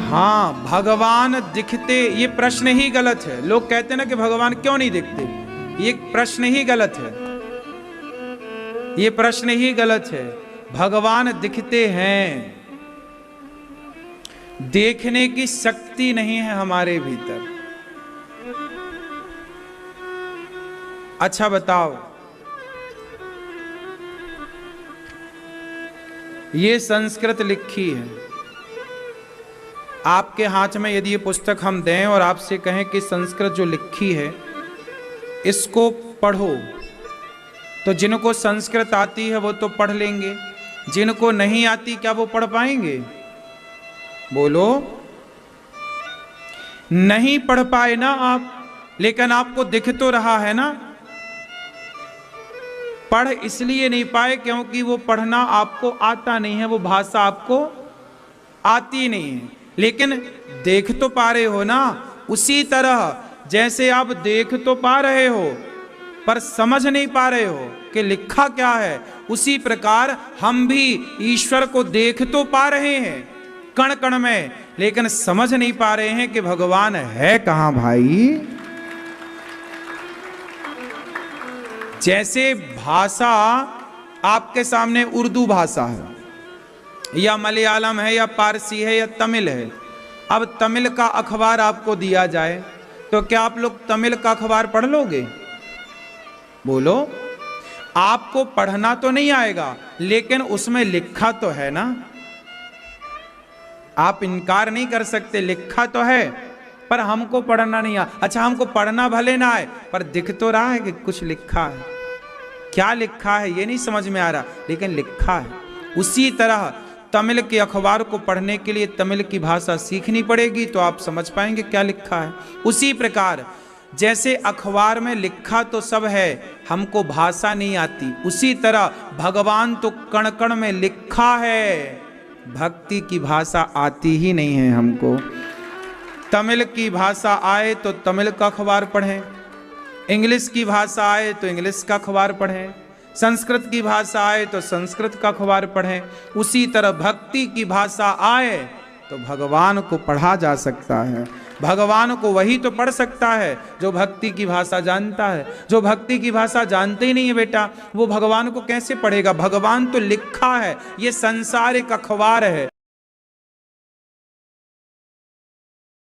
हाँ, भगवान दिखते, ये प्रश्न ही गलत है। लोग कहते हैं ना कि भगवान क्यों नहीं दिखते, ये प्रश्न ही गलत है। ये प्रश्न ही गलत है। भगवान दिखते हैं, देखने की शक्ति नहीं है हमारे भीतर। अच्छा बताओ, ये संस्कृत लिखी है। आपके हाथ में यदि ये पुस्तक हम दें और आपसे कहें कि संस्कृत जो लिखी है इसको पढ़ो, तो जिनको संस्कृत आती है वो तो पढ़ लेंगे, जिनको नहीं आती क्या वो पढ़ पाएंगे? बोलो, नहीं पढ़ पाए ना आप, लेकिन आपको दिख तो रहा है ना। पढ़ इसलिए नहीं पाए क्योंकि वो पढ़ना आपको आता नहीं है, वो भाषा आपको आती नहीं है, लेकिन देख तो पा रहे हो ना। उसी तरह जैसे आप देख तो पा रहे हो पर समझ नहीं पा रहे हो कि लिखा क्या है, उसी प्रकार हम भी ईश्वर को देख तो पा रहे हैं कण कण में, लेकिन समझ नहीं पा रहे हैं कि भगवान है कहां भाई। जैसे भाषा आपके सामने उर्दू भाषा है या मलयालम है या पारसी है या तमिल है। अब तमिल का अखबार आपको दिया जाए तो क्या आप लोग तमिल का अखबार पढ़ लोगे? बोलो, आपको पढ़ना तो नहीं आएगा लेकिन उसमें लिखा तो है ना। आप इनकार नहीं कर सकते, लिखा तो है पर हमको पढ़ना नहीं आ। अच्छा, हमको पढ़ना भले ना आए पर दिख तो रहा है कि कुछ लिखा है। क्या लिखा है ये नहीं समझ में आ रहा, लेकिन लिखा है। उसी तरह तमिल के अखबार को पढ़ने के लिए तमिल की भाषा सीखनी पड़ेगी तो आप समझ पाएंगे क्या लिखा है। उसी प्रकार जैसे अखबार में लिखा तो सब है, हमको भाषा नहीं आती, उसी तरह भगवान तो कण कण में लिखा है, भक्ति की भाषा आती ही नहीं है हमको। तमिल की भाषा आए तो तमिल का अखबार पढ़ें, इंग्लिश की भाषा आए तो इंग्लिश का अखबार पढ़ें, संस्कृत की भाषा आए तो संस्कृत का अखबार पढ़ें। उसी तरह भक्ति की भाषा आए तो भगवान को पढ़ा जा सकता है। भगवान को वही तो पढ़ सकता है जो भक्ति की भाषा जानता है। जो भक्ति की भाषा जानते ही नहीं है बेटा, वो भगवान को कैसे पढ़ेगा? भगवान तो लिखा है, ये संसार एक अखबार है,